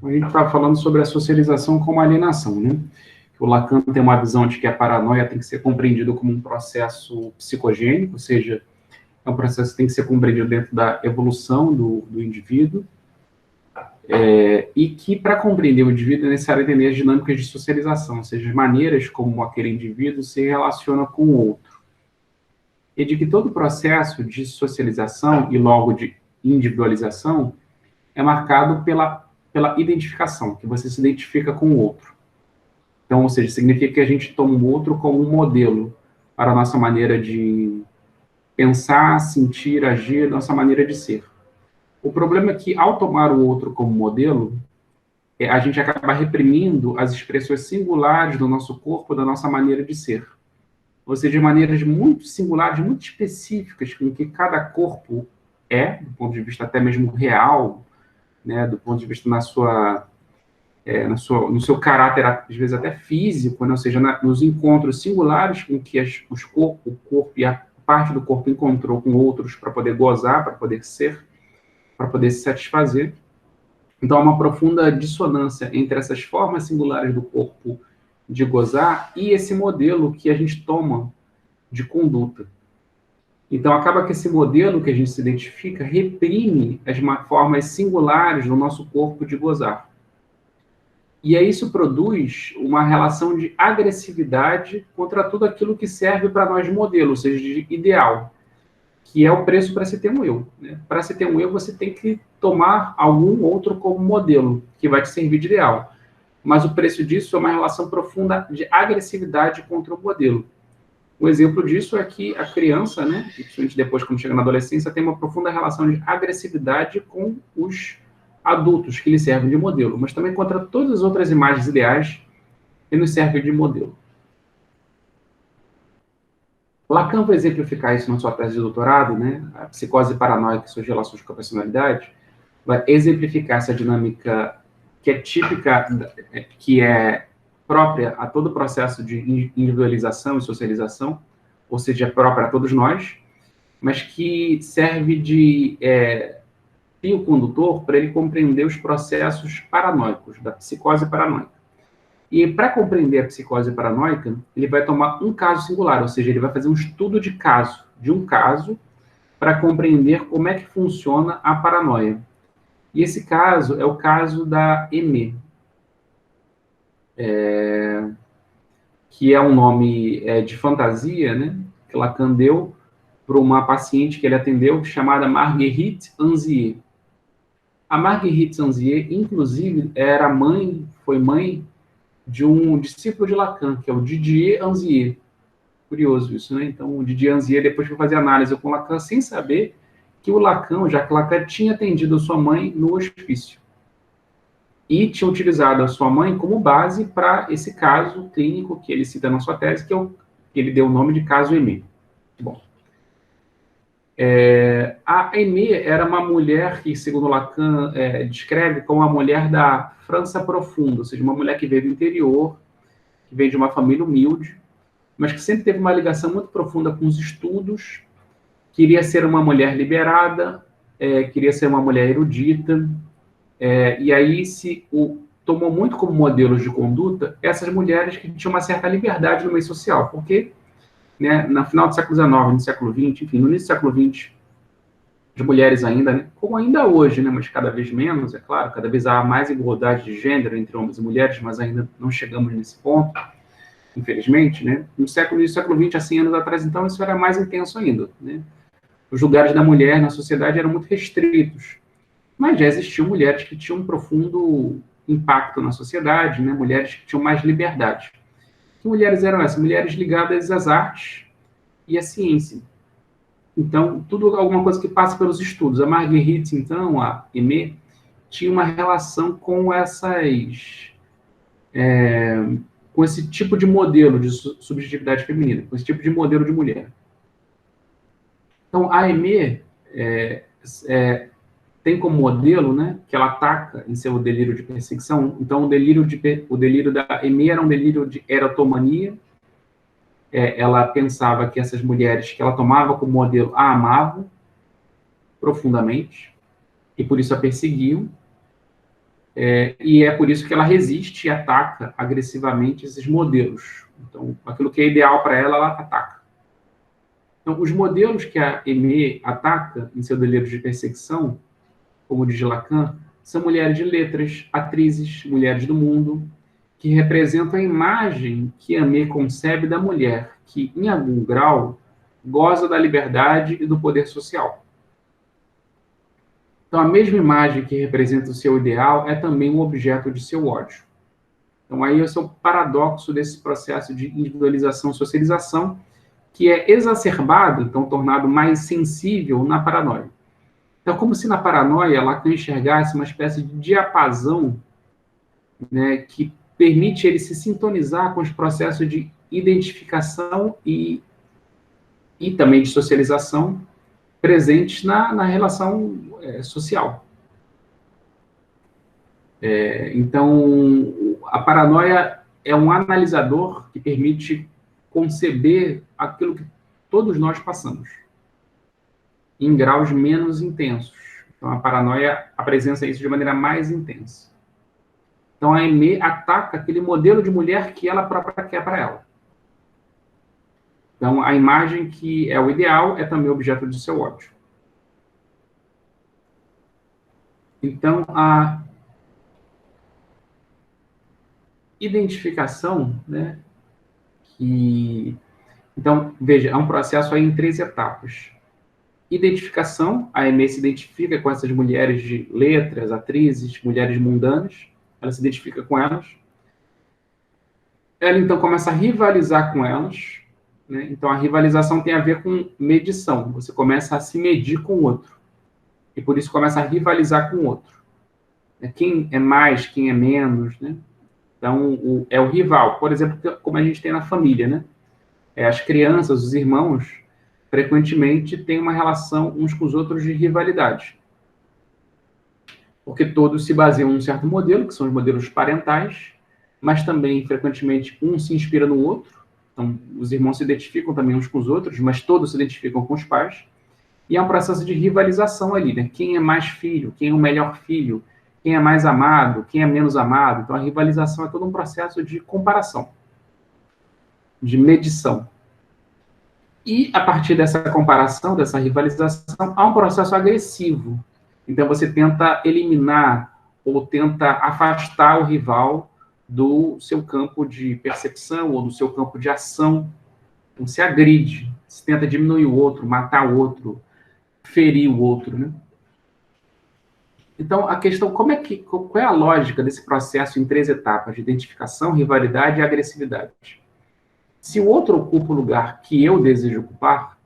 A gente está falando sobre a socialização como alienação, né? O Lacan tem uma visão de que a paranoia tem que ser compreendido como um processo psicogênico, ou seja, é um processo que tem que ser compreendido dentro da evolução do indivíduo, e que, para compreender o indivíduo, é necessário entender as dinâmicas de socialização, ou seja, as maneiras como aquele indivíduo se relaciona com o outro. E de que todo processo de socialização e logo de individualização é marcado pela identificação, que você se identifica com o outro. Então, ou seja, significa que a gente toma o outro como um modelo para a nossa maneira de pensar, sentir, agir, nossa maneira de ser. O problema é que, ao tomar o outro como modelo, a gente acaba reprimindo as expressões singulares do nosso corpo, da nossa maneira de ser. Ou seja, de maneiras muito singulares, muito específicas, com que cada corpo é, do ponto de vista até mesmo real, né, do ponto de vista no seu caráter, às vezes até físico, né, ou seja, nos encontros singulares com que o corpo e a parte do corpo encontrou com outros para poder gozar, para poder ser, para poder se satisfazer. Então, há uma profunda dissonância entre essas formas singulares do corpo de gozar e esse modelo que a gente toma de conduta. Então, acaba que esse modelo que a gente se identifica reprime as formas singulares do nosso corpo de gozar. E aí isso produz uma relação de agressividade contra tudo aquilo que serve para nós de modelo, ou seja, de ideal, que é o preço para se ter um eu. Né? Para se ter um eu, você tem que tomar algum outro como modelo, que vai te servir de ideal. Mas o preço disso é uma relação profunda de agressividade contra o modelo. Um exemplo disso é que a criança, né, principalmente depois, quando chega na adolescência, tem uma profunda relação de agressividade com os adultos que lhe servem de modelo, mas também contra todas as outras imagens ideais que nos servem de modelo. Lacan vai exemplificar isso na sua tese de doutorado, né, a psicose paranoica e suas relações com a personalidade, vai exemplificar essa dinâmica que é típica, que é própria a todo o processo de individualização e socialização, ou seja, é própria a todos nós, mas que serve de fio condutor para ele compreender os processos paranoicos, da psicose paranoica. E para compreender a psicose paranoica, ele vai tomar um caso singular, ou seja, ele vai fazer um estudo de um caso, para compreender como é que funciona a paranoia. E esse caso é o caso da Aimée, que é um nome de fantasia, né, que Lacan deu para uma paciente que ele atendeu, chamada Marguerite Anzier. A Marguerite Anzier, inclusive, foi mãe de um discípulo de Lacan, que é o Didier Anzier. Curioso isso, né? Então, o Didier Anzier depois foi fazer análise com Lacan, sem saber que o Lacan, já que Lacan tinha atendido a sua mãe no hospício. E tinha utilizado a sua mãe como base para esse caso clínico que ele cita na sua tese, que ele deu o nome de caso Aimée. Bom. A Aimée era uma mulher que, segundo Lacan, descreve como a mulher da França profunda, ou seja, uma mulher que veio do interior, que veio de uma família humilde, mas que sempre teve uma ligação muito profunda com os estudos, queria ser uma mulher liberada, queria ser uma mulher erudita, e aí tomou muito como modelos de conduta essas mulheres que tinham uma certa liberdade no meio social, porque, né, no final do século XIX, no século XX, enfim, no início do século XX, as mulheres ainda, né, como ainda hoje, né, mas cada vez menos, é claro, cada vez há mais igualdade de gênero entre homens e mulheres, mas ainda não chegamos nesse ponto, infelizmente, né? No século XX, há 100 anos atrás, então, isso era mais intenso ainda, né? Os lugares da mulher na sociedade eram muito restritos, mas já existiam mulheres que tinham um profundo impacto na sociedade, né? Mulheres que tinham mais liberdade. Que mulheres eram essas? Mulheres ligadas às artes e à ciência. Então, alguma coisa que passa pelos estudos. A Marguerite, então, a Aimée, tinha uma relação com com esse tipo de modelo de subjetividade feminina, com esse tipo de modelo de mulher. Então, a Aimée tem como modelo, né, que ela ataca em seu delírio de perseguição. Então, o delírio da Aimée era um delírio de erotomania. Ela pensava que essas mulheres que ela tomava como modelo a amavam profundamente, e por isso a perseguiam. E é por isso que ela resiste e ataca agressivamente esses modelos. Então, aquilo que é ideal para ela, ela ataca. Então, os modelos que a Aimée ataca em seu delírio de perseguição, como diz Lacan, são mulheres de letras, atrizes, mulheres do mundo, que representam a imagem que Aimée concebe da mulher, que, em algum grau, goza da liberdade e do poder social. Então, a mesma imagem que representa o seu ideal é também um objeto de seu ódio. Então, aí esse é o paradoxo desse processo de individualização e socialização, que é exacerbado, então tornado mais sensível na paranoia. Então, como se na paranoia Lacan enxergasse uma espécie de diapasão, né, que permite ele se sintonizar com os processos de identificação e também de socialização presentes na relação social. Então, a paranoia é um analisador que permite conceber aquilo que todos nós passamos, em graus menos intensos. Então, a paranoia apresenta isso de maneira mais intensa. Então, a Aimée ataca aquele modelo de mulher que ela própria quer para ela. Então, a imagem que é o ideal é também objeto de seu ódio. Então, a identificação, né, então, veja, é um processo aí em 3 etapas. Identificação, a Aimée se identifica com essas mulheres de letras, atrizes, mulheres mundanas, ela se identifica com elas. Ela, então, começa a rivalizar com elas, né? Então, a rivalização tem a ver com medição, você começa a se medir com o outro, e por isso começa a rivalizar com o outro. Quem é mais, quem é menos, né? Então, é o rival, por exemplo, como a gente tem na família, né? As crianças, os irmãos, frequentemente têm uma relação uns com os outros de rivalidade. Porque todos se baseiam em um certo modelo, que são os modelos parentais, mas também, frequentemente, um se inspira no outro. Então, os irmãos se identificam também uns com os outros, mas todos se identificam com os pais. E é um processo de rivalização ali, né? Quem é mais filho, quem é o melhor filho, quem é mais amado, quem é menos amado. Então, a rivalização é todo um processo de comparação, de medição. E, a partir dessa comparação, dessa rivalização, há um processo agressivo. Então, você tenta eliminar ou tenta afastar o rival do seu campo de percepção ou do seu campo de ação. Então, você agride, você tenta diminuir o outro, matar o outro, ferir o outro, né? Então, a questão, qual é a lógica desse processo em 3 etapas, de identificação, rivalidade e agressividade? Se o outro ocupa o lugar que eu desejo ocupar,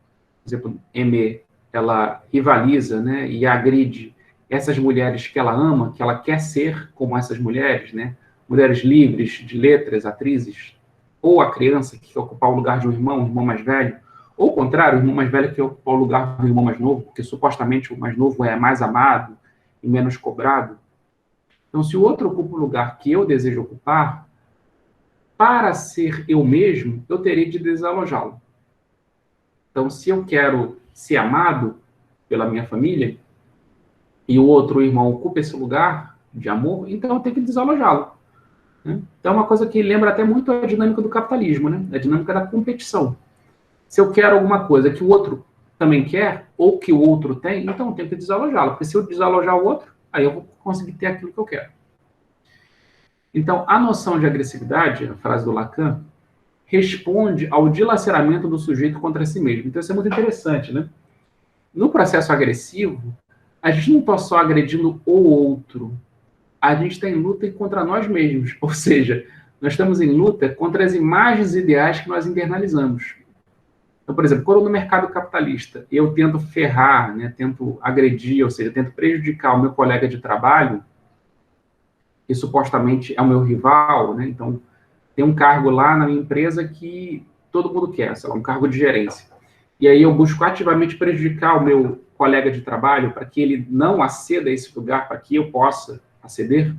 por exemplo, Aimée, ela rivaliza, né, e agride essas mulheres que ela ama, que ela quer ser como essas mulheres, né, mulheres livres, de letras, atrizes, ou a criança que quer ocupar o lugar de um irmão mais velho, ou o contrário, o irmão mais velho que quer ocupar o lugar do irmão mais novo, porque supostamente o mais novo é mais amado e menos cobrado. Então, se o outro ocupa o lugar que eu desejo ocupar, para ser eu mesmo, eu terei de desalojá-lo. Então, se eu quero ser amado pela minha família, e o outro irmão ocupa esse lugar de amor, então eu tenho que desalojá-lo. Né? Então, é uma coisa que lembra até muito a dinâmica do capitalismo, né? A dinâmica da competição. Se eu quero alguma coisa que o outro também quer, ou que o outro tem, então eu tenho que desalojá-lo. Porque se eu desalojar o outro, aí eu vou conseguir ter aquilo que eu quero. Então, a noção de agressividade, a frase do Lacan, responde ao dilaceramento do sujeito contra si mesmo. Então, isso é muito interessante, né? No processo agressivo, a gente não está só agredindo o outro, a gente está em luta contra nós mesmos. Ou seja, nós estamos em luta contra as imagens ideais que nós internalizamos. Então, por exemplo, quando no mercado capitalista eu tento ferrar, né, tento agredir, ou seja, tento prejudicar o meu colega de trabalho, que supostamente é o meu rival, né? Então, tem um cargo lá na minha empresa que todo mundo quer, sei lá, um cargo de gerência. E aí eu busco ativamente prejudicar o meu colega de trabalho para que ele não aceda a esse lugar, para que eu possa aceder.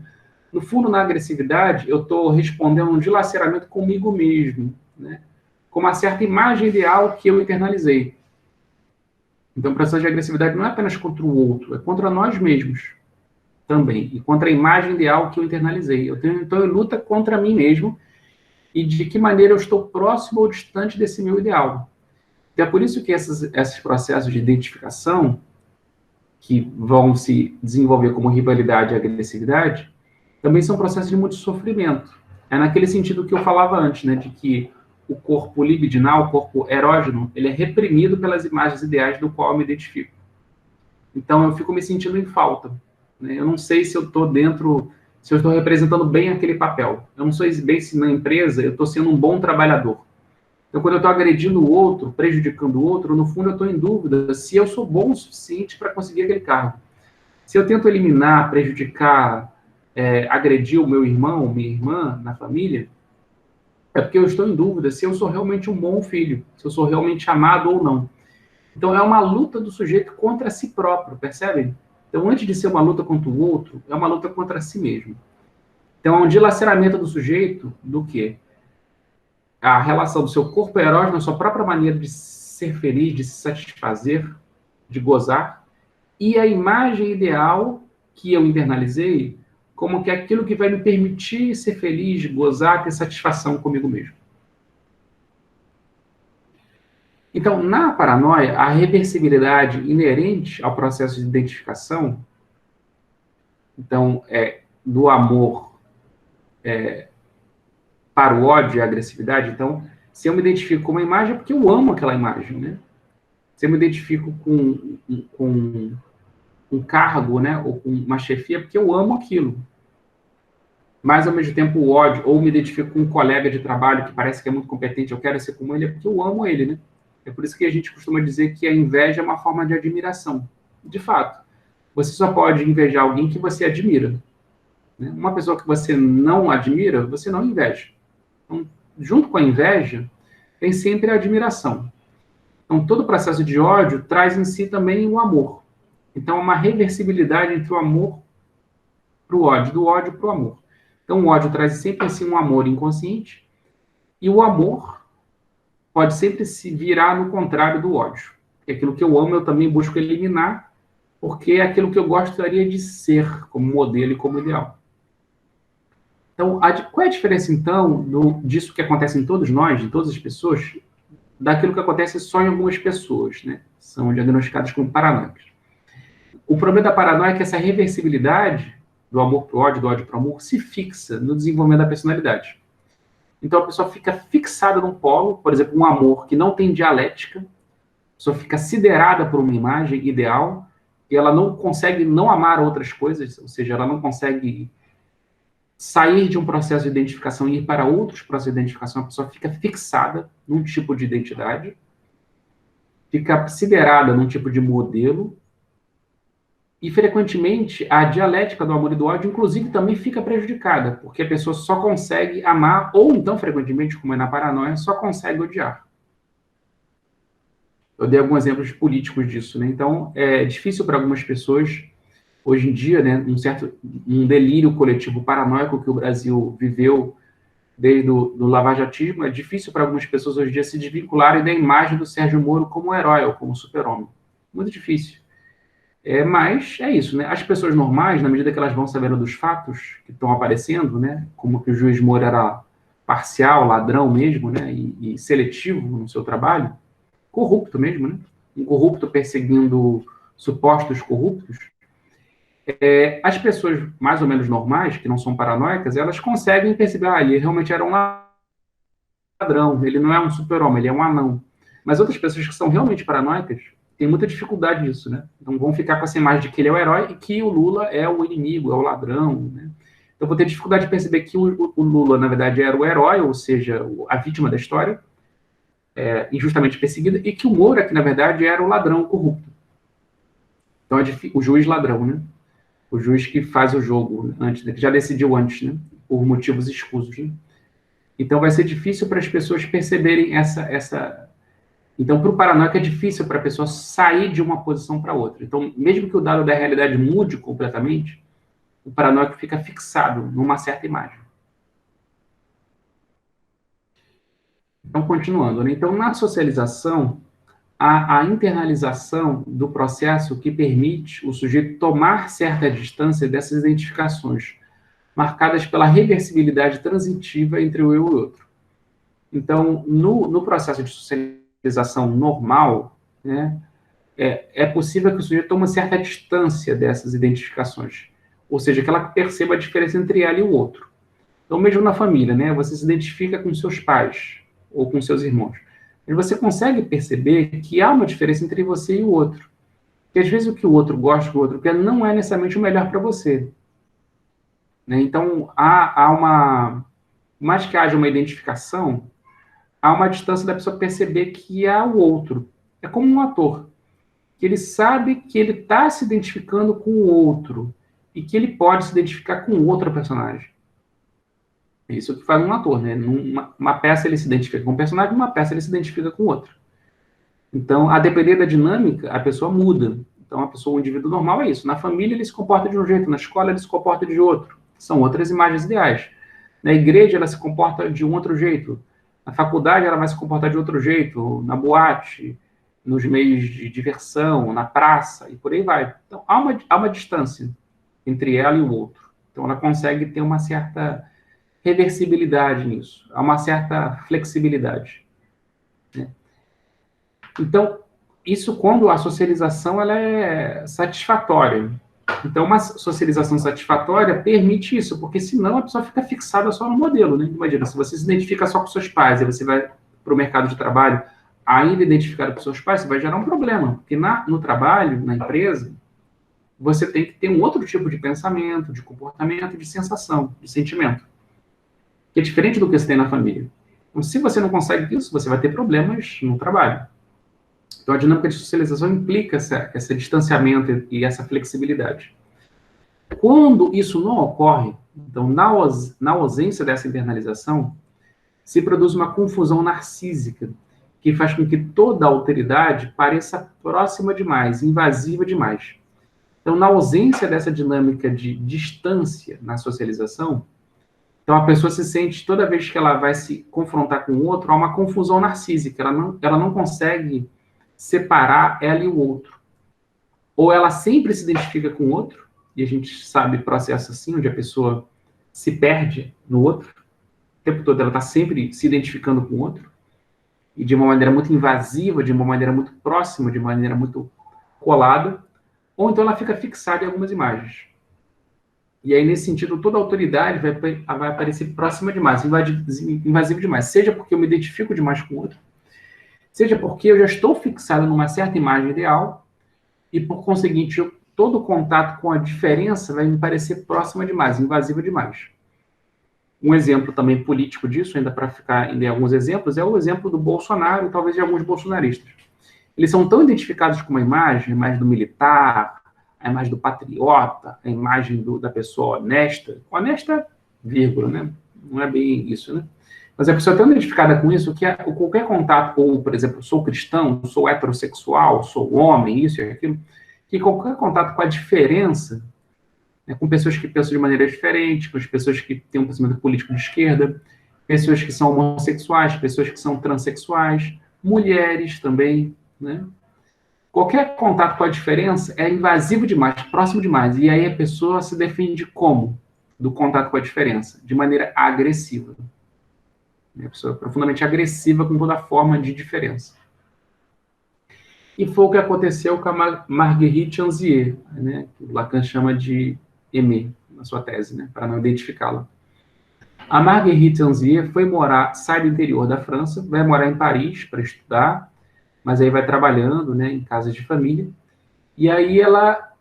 No fundo, na agressividade, eu estou respondendo a um dilaceramento comigo mesmo, né? Com uma certa imagem ideal que eu internalizei. Então, o processo de agressividade não é apenas contra o outro, é contra nós mesmos. também, e contra a imagem ideal que eu internalizei. Então, eu luto contra mim mesmo e de que maneira eu estou próximo ou distante desse meu ideal. Então, é por isso que esses processos de identificação, que vão se desenvolver como rivalidade e agressividade, também são processos de muito sofrimento. É naquele sentido que eu falava antes, né, de que o corpo libidinal, o corpo erógeno, ele é reprimido pelas imagens ideais do qual eu me identifico. Então, eu fico me sentindo em falta. Né? Eu não sei se eu estou dentro, se eu estou representando bem aquele papel. Eu não sei bem se na empresa eu estou sendo um bom trabalhador. Então, quando eu estou agredindo o outro, prejudicando o outro, no fundo eu estou em dúvida se eu sou bom o suficiente para conseguir aquele cargo. Se eu tento eliminar, prejudicar, agredir o meu irmão, minha irmã na família, é porque eu estou em dúvida se eu sou realmente um bom filho, se eu sou realmente amado ou não. Então, é uma luta do sujeito contra si próprio, percebem? Então, antes de ser uma luta contra o outro, é uma luta contra si mesmo. Então, é um dilaceramento do sujeito do quê? A relação do seu corpo erógeno, a sua própria maneira de ser feliz, de se satisfazer, de gozar, e a imagem ideal que eu internalizei como que é aquilo que vai me permitir ser feliz, gozar, ter satisfação comigo mesmo. Então, na paranoia, a reversibilidade inerente ao processo de identificação, então, do amor para o ódio e a agressividade, então, se eu me identifico com uma imagem, é porque eu amo aquela imagem, né? Se eu me identifico com um cargo, né, ou com uma chefia, é porque eu amo aquilo. Mas, ao mesmo tempo, o ódio, ou me identifico com um colega de trabalho que parece que é muito competente, eu quero ser como ele, é porque eu amo ele, né? É por isso que a gente costuma dizer que a inveja é uma forma de admiração. De fato, você só pode invejar alguém que você admira. Né? Uma pessoa que você não admira, você não inveja. Então, junto com a inveja, tem sempre a admiração. Então, todo processo de ódio traz em si também o amor. Então, é uma reversibilidade entre o amor para o ódio, do ódio para o amor. Então, o ódio traz sempre em si um amor inconsciente, e o amor pode sempre se virar no contrário do ódio. Porque aquilo que eu amo, eu também busco eliminar, porque é aquilo que eu gostaria de ser como modelo e como ideal. Então, qual é a diferença, então, disso que acontece em todos nós, em todas as pessoas, daquilo que acontece só em algumas pessoas, né? São diagnosticadas como paranoicas. O problema da paranoia é que essa reversibilidade do amor para o ódio, do ódio para o amor, se fixa no desenvolvimento da personalidade. Então, a pessoa fica fixada num polo, por exemplo, um amor que não tem dialética, a pessoa fica siderada por uma imagem ideal, e ela não consegue não amar outras coisas, ou seja, ela não consegue sair de um processo de identificação e ir para outros processos de identificação, a pessoa fica fixada num tipo de identidade, fica siderada num tipo de modelo, e frequentemente a dialética do amor e do ódio, inclusive, também fica prejudicada, porque a pessoa só consegue amar, ou então, frequentemente, como é na paranoia, só consegue odiar. Eu dei alguns exemplos políticos disso, né? Então, é difícil para algumas pessoas, hoje em dia, né, um delírio coletivo paranoico que o Brasil viveu desde o lavajatismo, é difícil para algumas pessoas hoje em dia se desvincularem da imagem do Sérgio Moro como herói ou como super-homem. Muito difícil. Mas é isso, né? As pessoas normais, na medida que elas vão sabendo dos fatos que estão aparecendo, né? Como que o juiz Moro era parcial, ladrão mesmo, né? E seletivo no seu trabalho, corrupto mesmo, né? Um corrupto perseguindo supostos corruptos. As pessoas mais ou menos normais, que não são paranoicas, elas conseguem perceber, ele realmente era um ladrão, ele não é um super-homem, ele é um anão. Mas outras pessoas que são realmente paranoicas têm muita dificuldade nisso, né? Então vão ficar com essa imagem de que ele é o herói e que o Lula é o inimigo, é o ladrão, né? Então vou ter dificuldade de perceber que o Lula, na verdade, era o herói, ou seja, a vítima da história, injustamente perseguida, e que o Moro, que na verdade era o ladrão corrupto. Então o juiz ladrão, né? O juiz que faz o jogo antes, que já decidiu antes, né? Por motivos escusos, né? Então vai ser difícil para as pessoas perceberem essa. Então, para o paranoico é difícil para a pessoa sair de uma posição para outra. Então, mesmo que o dado da realidade mude completamente, o paranoico fica fixado numa certa imagem. Então, continuando, né? Então, na socialização, a internalização do processo que permite o sujeito tomar certa distância dessas identificações, marcadas pela reversibilidade transitiva entre o eu e o outro. Então, no processo de socialização normal, né, é possível que o sujeito tome uma certa distância dessas identificações, ou seja, que ela perceba a diferença entre ela e o outro. Então, mesmo na família, né, você se identifica com seus pais ou com seus irmãos, mas você consegue perceber que há uma diferença entre você e o outro. Que às vezes o que o outro gosta, que o outro quer, não é necessariamente o melhor para você. Né? Então, há uma... mais que haja uma identificação, há uma distância da pessoa perceber que há o outro. É como um ator, que ele sabe que ele está se identificando com o outro e que ele pode se identificar com outro personagem. É isso que faz um ator, né? Numa peça ele se identifica com um personagem, numa peça ele se identifica com outro. Então, a depender da dinâmica, a pessoa muda. Então, a pessoa, o indivíduo normal é isso. Na família ele se comporta de um jeito, na escola ele se comporta de outro. São outras imagens ideais. Na igreja ela se comporta de um outro jeito. Na faculdade ela vai se comportar de outro jeito. Na boate, nos meios de diversão, na praça e por aí vai. Então, há uma distância entre ela e o outro. Então, ela consegue ter uma certa reversibilidade nisso. Há uma certa flexibilidade. Né? Então, isso quando a socialização ela é satisfatória. Então, uma socialização satisfatória permite isso, porque senão a pessoa fica fixada só no modelo, né? Imagina, se você se identifica só com seus pais e você vai para o mercado de trabalho ainda identificado com seus pais, você vai gerar um problema, porque no trabalho, na empresa, você tem que ter um outro tipo de pensamento, de comportamento, de sensação, de sentimento, que é diferente do que você tem na família. Então, se você não consegue isso, você vai ter problemas no trabalho. Então, a dinâmica de socialização implica esse distanciamento e essa flexibilidade. Quando isso não ocorre, então, na ausência dessa internalização, se produz uma confusão narcísica, que faz com que toda a alteridade pareça próxima demais, invasiva demais. Então, na ausência dessa dinâmica de distância na socialização, então a pessoa se sente, toda vez que ela vai se confrontar com o outro, há uma confusão narcísica, ela não consegue separar ela e o outro. Ou ela sempre se identifica com o outro, e a gente sabe processo assim, onde a pessoa se perde no outro, o tempo todo ela está sempre se identificando com o outro, e de uma maneira muito invasiva, de uma maneira muito próxima, de uma maneira muito colada, ou então ela fica fixada em algumas imagens. E aí, nesse sentido, toda a autoridade vai aparecer próxima demais, invasiva demais, seja porque eu me identifico demais com o outro, seja porque eu já estou fixado numa certa imagem ideal e, por conseguinte, todo o contato com a diferença vai me parecer próxima demais, invasiva demais. Um exemplo também político disso, ainda para ficar em alguns exemplos, é o exemplo do Bolsonaro e talvez de alguns bolsonaristas. Eles são tão identificados com uma imagem, a imagem do militar, a imagem do patriota, a imagem da pessoa honesta, vírgula, né? Não é bem isso, né? Mas a pessoa é tão identificada com isso que qualquer contato, ou, por exemplo, sou cristão, sou heterossexual, sou homem, isso e aquilo, que qualquer contato com a diferença, né, com pessoas que pensam de maneira diferente, com as pessoas que têm um pensamento político de esquerda, pessoas que são homossexuais, pessoas que são transexuais, mulheres também, né? Qualquer contato com a diferença é invasivo demais, próximo demais, e aí a pessoa se defende como? Do contato com a diferença? De maneira agressiva. A pessoa é profundamente agressiva com toda forma de diferença. E foi o que aconteceu com a Marguerite Anzier, né, que o Lacan chama de Aimé, na sua tese, né, para não identificá-la. A Marguerite Anzier sai do interior da França, vai morar em Paris para estudar, mas aí vai trabalhando, né, em casas de família, e aí ela,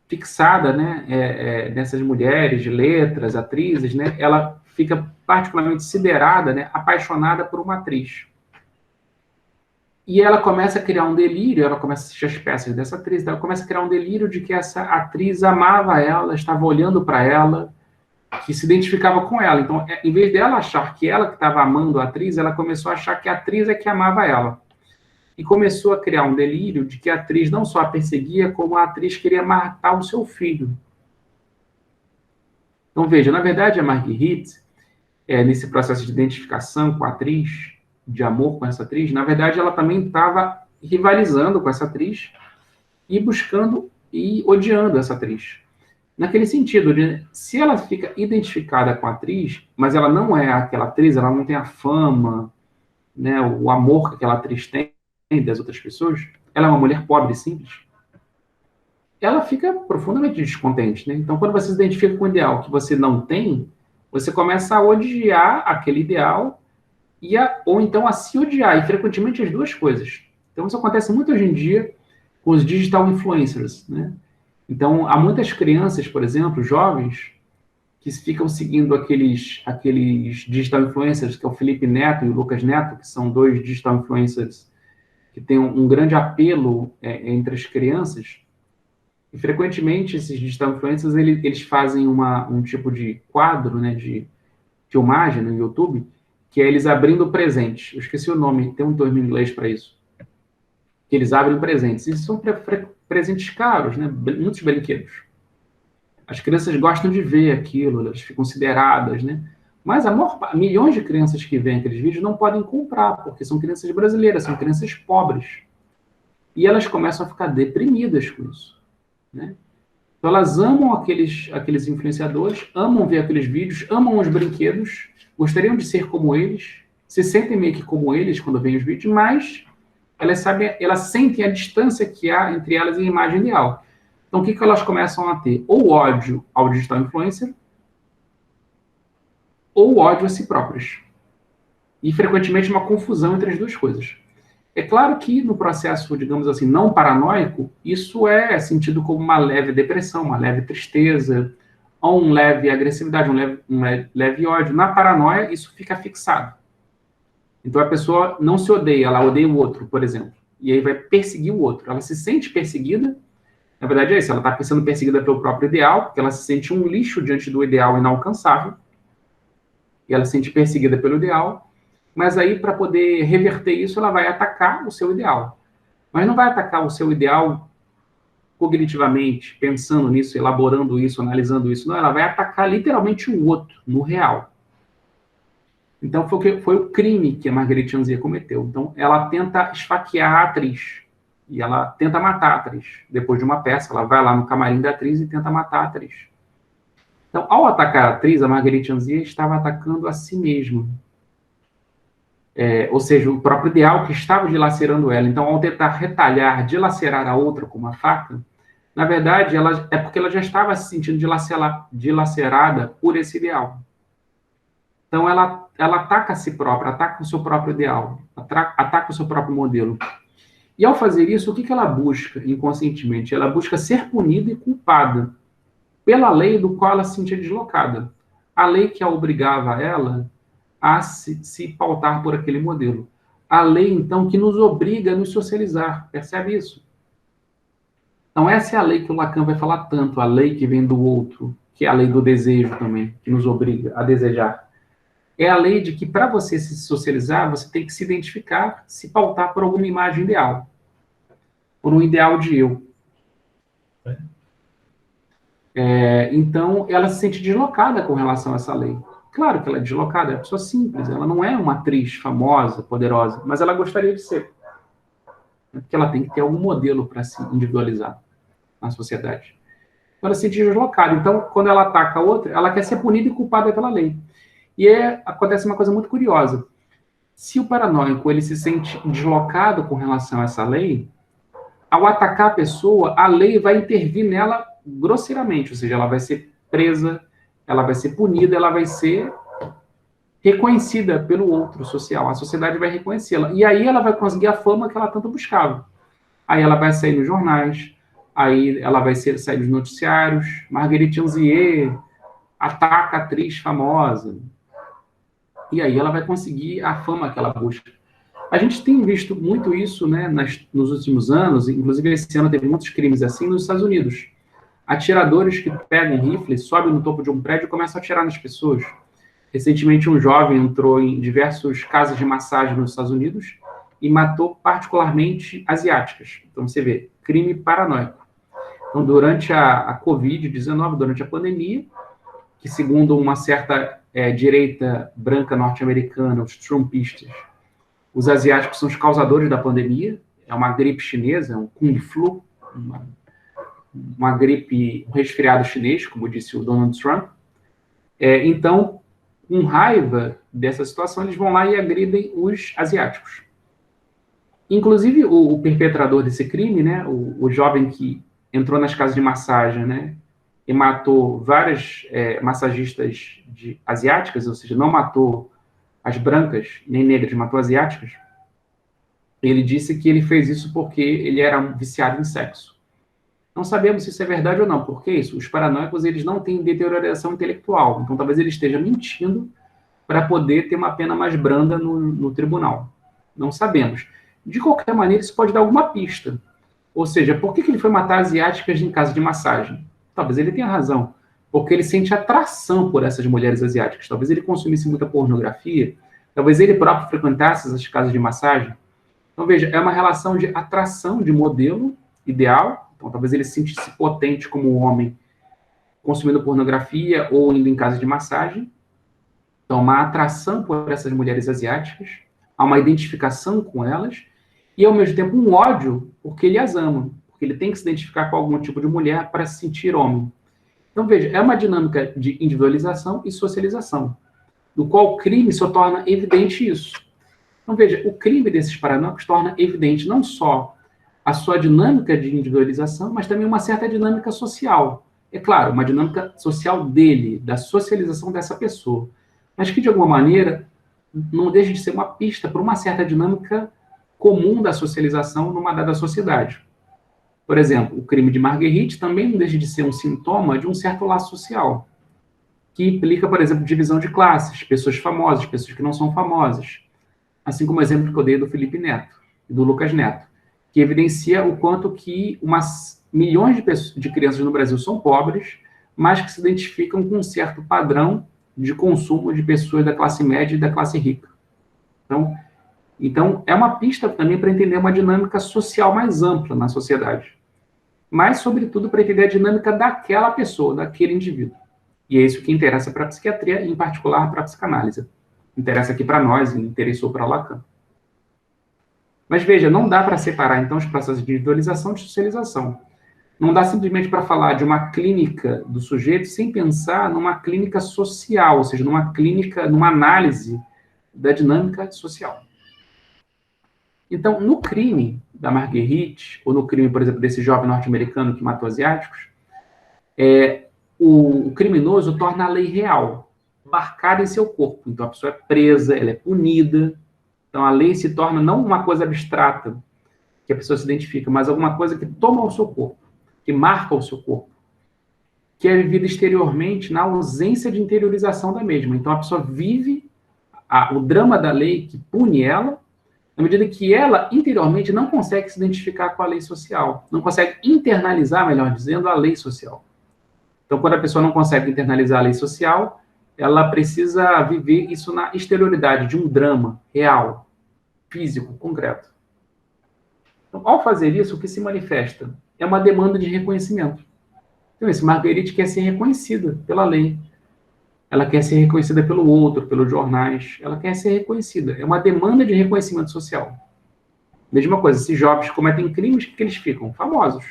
fixada, né, nessas mulheres de letras, atrizes, né, ela fica particularmente siderada, né, apaixonada por uma atriz. E ela começa a criar um delírio, ela começa a assistir as peças dessa atriz, ela começa a criar um delírio de que essa atriz amava ela, estava olhando para ela, que se identificava com ela. Então, em vez dela achar que ela que estava amando a atriz, ela começou a achar que a atriz é que amava ela. E começou a criar um delírio de que a atriz não só a perseguia, como a atriz queria matar o seu filho. Então, veja, na verdade, a Marguerite, nesse processo de identificação com a atriz, de amor com essa atriz, na verdade, ela também estava rivalizando com essa atriz e buscando e odiando essa atriz. Naquele sentido, de, se ela fica identificada com a atriz, mas ela não é aquela atriz, ela não tem a fama, né, o amor que aquela atriz tem das outras pessoas, ela é uma mulher pobre e simples, ela fica profundamente descontente, né? Então, quando você se identifica com um ideal que você não tem, você começa a odiar aquele ideal ou então a se odiar, e frequentemente as duas coisas. Então, isso acontece muito hoje em dia com os digital influencers, né? Então, há muitas crianças, por exemplo, jovens, que ficam seguindo aqueles digital influencers, que é o Felipe Neto e o Lucas Neto, que são dois digital influencers que têm um grande apelo entre as crianças. E, frequentemente, esses digital influencers, eles fazem um tipo de quadro, né, de filmagem no YouTube, que é eles abrindo presentes. Eu esqueci o nome, tem um termo em inglês para isso. Que eles abrem presentes. E são presentes caros, né? Muitos brinquedos. As crianças gostam de ver aquilo, elas ficam consideradas, né? Mas milhões de crianças que veem aqueles vídeos não podem comprar, porque são crianças brasileiras, são crianças pobres. E elas começam a ficar deprimidas com isso, né? Então elas amam aqueles influenciadores, amam ver aqueles vídeos, amam os brinquedos, gostariam de ser como eles, se sentem meio que como eles quando veem os vídeos, mas elas sentem a distância que há entre elas e a imagem ideal. Então, o que elas começam a ter? Ou ódio ao digital influencer, ou ódio a si próprias. E, frequentemente, uma confusão entre as duas coisas. É claro que, no processo, digamos assim, não paranoico, isso é sentido como uma leve depressão, uma leve tristeza, ou um leve agressividade, um leve ódio. Na paranoia, isso fica fixado. Então, a pessoa não se odeia, ela odeia o outro, por exemplo. E aí vai perseguir o outro. Ela se sente perseguida. Na verdade é isso, ela está sendo perseguida pelo próprio ideal, porque ela se sente um lixo diante do ideal inalcançável. E ela se sente perseguida pelo ideal. Mas aí, para poder reverter isso, ela vai atacar o seu ideal. Mas não vai atacar o seu ideal cognitivamente, pensando nisso, elaborando isso, analisando isso. Não, ela vai atacar literalmente o outro, no real. Então, foi o crime que a Marguerite Anzia cometeu. Então, ela tenta esfaquear a atriz. E ela tenta matar a atriz. Depois de uma peça, ela vai lá no camarim da atriz e tenta matar a atriz. Então, ao atacar a atriz, a Marguerite Anzia estava atacando a si mesma. Ou seja, o próprio ideal que estava dilacerando ela. Então, ao tentar retalhar, dilacerar a outra com uma faca, na verdade, é porque ela já estava se sentindo dilacerada por esse ideal. Então, ela ataca a si própria, ataca o seu próprio ideal, ataca o seu próprio modelo. E, ao fazer isso, o que ela busca inconscientemente? Ela busca ser punida e culpada pela lei do qual ela se sentia deslocada. A lei que a obrigava ela a se pautar por aquele modelo. A lei, então, que nos obriga a nos socializar. Percebe isso? Então, essa é a lei que o Lacan vai falar tanto, a lei que vem do outro, que é a lei do desejo também, que nos obriga a desejar. É a lei de que, para você se socializar, você tem que se identificar, se pautar por alguma imagem ideal. Por um ideal de eu. Então, ela se sente deslocada com relação a essa lei. Claro que ela é deslocada, é uma pessoa simples, ela não é uma atriz famosa, poderosa, mas ela gostaria de ser. Porque ela tem que ter algum modelo para se individualizar na sociedade. Então, ela se sente deslocada. Então, quando ela ataca a outra, ela quer ser punida e culpada pela lei. E acontece uma coisa muito curiosa. Se o paranoico ele se sente deslocado com relação a essa lei, ao atacar a pessoa, a lei vai intervir nela grosseiramente, ou seja, ela vai ser presa, ela vai ser punida, ela vai ser reconhecida pelo outro social, a sociedade vai reconhecê-la, e aí ela vai conseguir a fama que ela tanto buscava. Aí ela vai sair nos jornais, aí ela vai sair nos noticiários, Marguerite Anzier ataca a atriz famosa, e aí ela vai conseguir a fama que ela busca. A gente tem visto muito isso, né, nos últimos anos, inclusive esse ano teve muitos crimes assim nos Estados Unidos. Atiradores que pegam rifles, sobem no topo de um prédio e começam a atirar nas pessoas. Recentemente, um jovem entrou em diversas casas de massagem nos Estados Unidos e matou particularmente asiáticas. Então, você vê, crime paranoico. Então, durante a Covid-19, durante a pandemia, que segundo uma certa direita branca norte-americana, os trumpistas, os asiáticos são os causadores da pandemia, é uma gripe chinesa, um Kung Flu, uma gripe, um resfriado chinês, como disse o Donald Trump. Então, com raiva dessa situação, eles vão lá e agridem os asiáticos. Inclusive, o perpetrador desse crime, né, o jovem que entrou nas casas de massagem, né, e matou várias massagistas asiáticas, ou seja, não matou as brancas nem negras, matou asiáticas. Ele disse que ele fez isso porque ele era viciado em sexo. Não sabemos se isso é verdade ou não. Por que isso? Os paranoicos, eles não têm deterioração intelectual. Então, talvez ele esteja mentindo para poder ter uma pena mais branda no tribunal. Não sabemos. De qualquer maneira, isso pode dar alguma pista. Ou seja, por que ele foi matar asiáticas em casa de massagem? Talvez ele tenha razão. Porque ele sente atração por essas mulheres asiáticas. Talvez ele consumisse muita pornografia. Talvez ele próprio frequentasse essas casas de massagem. Então, veja, é uma relação de atração de modelo ideal. Então, talvez ele se sentisse potente como homem consumindo pornografia ou indo em casa de massagem. Então, uma atração por essas mulheres asiáticas, há uma identificação com elas e, ao mesmo tempo, um ódio porque ele as ama, porque ele tem que se identificar com algum tipo de mulher para se sentir homem. Então, veja, é uma dinâmica de individualização e socialização, do qual o crime só torna evidente isso. Então, veja, o crime desses paranoicos torna evidente não só a sua dinâmica de individualização, mas também uma certa dinâmica social. É claro, uma dinâmica social dele, da socialização dessa pessoa, mas que, de alguma maneira, não deixa de ser uma pista para uma certa dinâmica comum da socialização numa dada sociedade. Por exemplo, o crime de Marguerite também não deixa de ser um sintoma de um certo laço social, que implica, por exemplo, divisão de classes, pessoas famosas, pessoas que não são famosas, assim como o exemplo que eu dei do Felipe Neto e do Lucas Neto, que evidencia o quanto que milhões de crianças no Brasil são pobres, mas que se identificam com um certo padrão de consumo de pessoas da classe média e da classe rica. Então é uma pista também para entender uma dinâmica social mais ampla na sociedade, mas, sobretudo, para entender a dinâmica daquela pessoa, daquele indivíduo. E é isso que interessa para a psiquiatria, e em particular para a psicanálise. Interessa aqui para nós e interessou para Lacan. Mas veja, não dá para separar, então, os processos de individualização de socialização. Não dá simplesmente para falar de uma clínica do sujeito sem pensar numa clínica social, ou seja, numa análise da dinâmica social. Então, no crime da Marguerite, ou no crime, por exemplo, desse jovem norte-americano que matou asiáticos, o criminoso torna a lei real, marcada em seu corpo. Então, a pessoa é presa, ela é punida. Então, a lei se torna não uma coisa abstrata, que a pessoa se identifica, mas alguma coisa que toma o seu corpo, que marca o seu corpo, que é vivida exteriormente na ausência de interiorização da mesma. Então, a pessoa vive o drama da lei que pune ela, na medida que ela, interiormente, não consegue se identificar com a lei social, não consegue internalizar, melhor dizendo, a lei social. Então, quando a pessoa não consegue internalizar a lei social, ela precisa viver isso na exterioridade de um drama real, físico, concreto. Então, ao fazer isso, o que se manifesta é uma demanda de reconhecimento. Então, esse Marguerite quer ser reconhecida pela lei. Ela quer ser reconhecida pelo outro, pelos jornais. Ela quer ser reconhecida. É uma demanda de reconhecimento social. Mesma coisa, se jovens cometem crimes, que eles ficam famosos.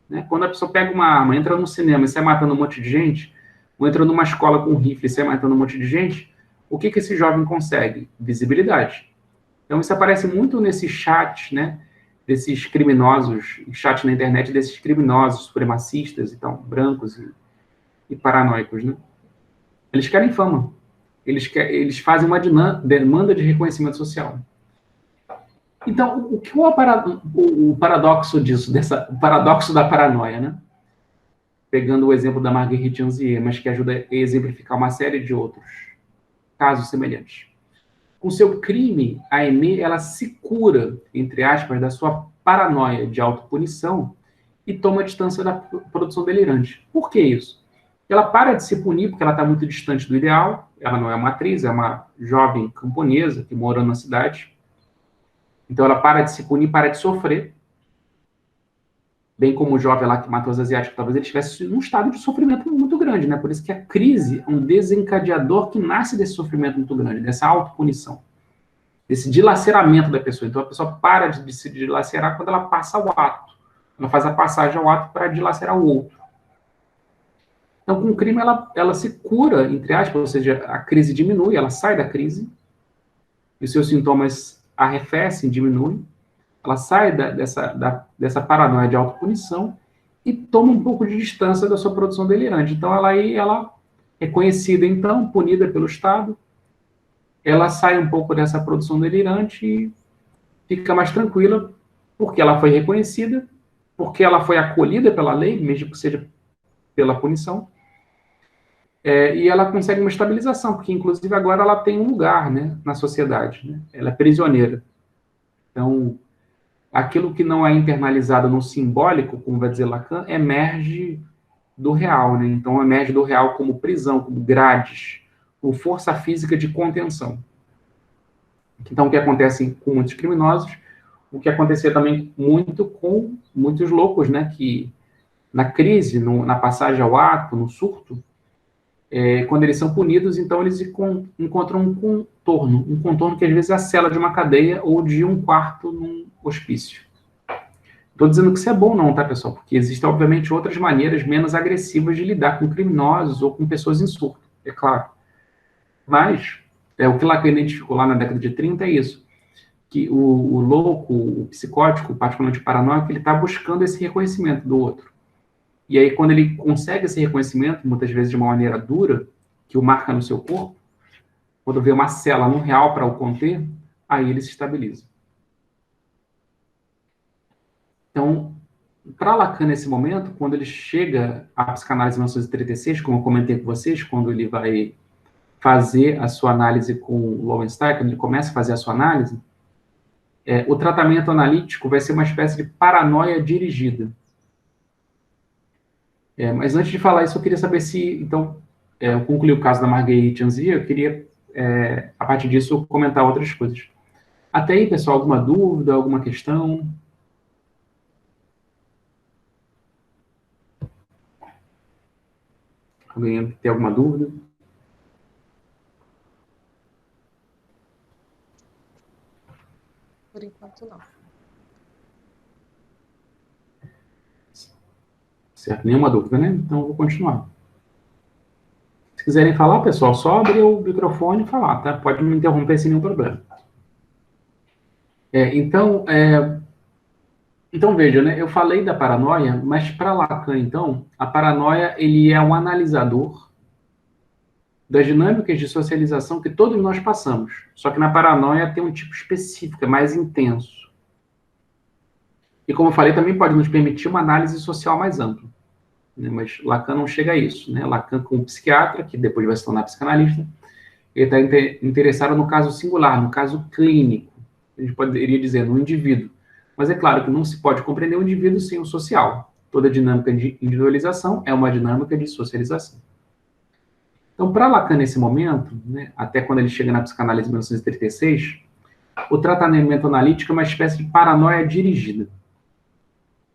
Né? Quando a pessoa pega uma arma, entra no cinema e sai matando um monte de gente, ou entra numa escola com um rifle e sai matando um monte de gente, o que esse jovem consegue? Visibilidade. Então, isso aparece muito nesse chat, né, desses criminosos, chat na internet desses criminosos supremacistas, então, brancos e paranoicos, né? Eles querem fama. Eles fazem uma demanda de reconhecimento social. Então, o que é o paradoxo disso, o paradoxo da paranoia, né? Pegando o exemplo da Marguerite Anzier, mas que ajuda a exemplificar uma série de outros casos semelhantes. Com seu crime, a Aimee, ela se cura, entre aspas, da sua paranoia de autopunição e toma distância da produção delirante. Por que isso? Ela para de se punir porque ela está muito distante do ideal, ela não é uma atriz, é uma jovem camponesa que mora na cidade. Então ela para de se punir, para de sofrer. Bem como o jovem lá que matou os asiáticos, talvez ele estivesse num estado de sofrimento muito grande, né? Por isso que a crise é um desencadeador que nasce desse sofrimento muito grande, dessa autopunição. desse dilaceramento da pessoa. Então, a pessoa para de se dilacerar quando ela passa ao ato. Ela faz a passagem ao ato para dilacerar o outro. Então, com o crime, ela se cura, entre aspas, ou seja, a crise diminui, ela sai da crise, e os seus sintomas arrefecem, diminuem, ela sai dessa paranoia de autopunição e toma um pouco de distância da sua produção delirante. Então, ela é conhecida, então, punida pelo Estado, ela sai um pouco dessa produção delirante e fica mais tranquila, porque ela foi reconhecida, porque ela foi acolhida pela lei, mesmo que seja pela punição, e ela consegue uma estabilização, porque, inclusive, agora ela tem um lugar, né, na sociedade, né? Ela é prisioneira. Então, aquilo que não é internalizado no simbólico, como vai dizer Lacan, emerge do real, né? Então, emerge do real como prisão, como grades, como força física de contenção. Então, o que acontece com muitos criminosos, o que acontecia também muito com muitos loucos, né? Que na crise, na passagem ao ato, no surto, quando eles são punidos, então eles encontram um contorno que às vezes é a cela de uma cadeia ou de um quarto num hospício. Estou dizendo que isso é bom não, tá, pessoal? Porque existem, obviamente, outras maneiras menos agressivas de lidar com criminosos ou com pessoas em surto, é claro. Mas, o que Lacan identificou lá na década de 30 é isso, que o louco, o psicótico, particularmente o paranoico, ele está buscando esse reconhecimento do outro. E aí, quando ele consegue esse reconhecimento, muitas vezes de uma maneira dura, que o marca no seu corpo, quando vê uma cela no real para o conter, aí ele se estabiliza. Então, para Lacan, nesse momento, quando ele chega à psicanálise em 1936, como eu comentei com vocês, quando ele vai fazer a sua análise com o Lowenstein, quando ele começa a fazer a sua análise, o tratamento analítico vai ser uma espécie de paranoia dirigida. Mas antes de falar isso, eu queria saber se, então, eu concluí o caso da Marguerite Anzia, eu queria, a partir disso, comentar outras coisas. Até aí, pessoal, alguma dúvida, alguma questão? Alguém tem alguma dúvida? Por enquanto, não. Certo, nenhuma dúvida, né? Então, eu vou continuar. Se quiserem falar, pessoal, só abrir o microfone e falar, tá? Pode me interromper sem nenhum problema. Então, veja, né? Eu falei da paranoia, mas para Lacan, então, a paranoia, ele é um analisador das dinâmicas de socialização que todos nós passamos. Só que na paranoia tem um tipo específico, é mais intenso. E como eu falei, também pode nos permitir uma análise social mais ampla. Né? Mas Lacan não chega a isso. Né? Lacan, como psiquiatra, que depois vai se tornar psicanalista, ele está interessado no caso singular, no caso clínico. A gente poderia dizer, no indivíduo. Mas é claro que não se pode compreender o indivíduo sem o social. Toda dinâmica de individualização é uma dinâmica de socialização. Então, para Lacan, nesse momento, né, até quando ele chega na psicanálise em 1936, o tratamento analítico é uma espécie de paranoia dirigida.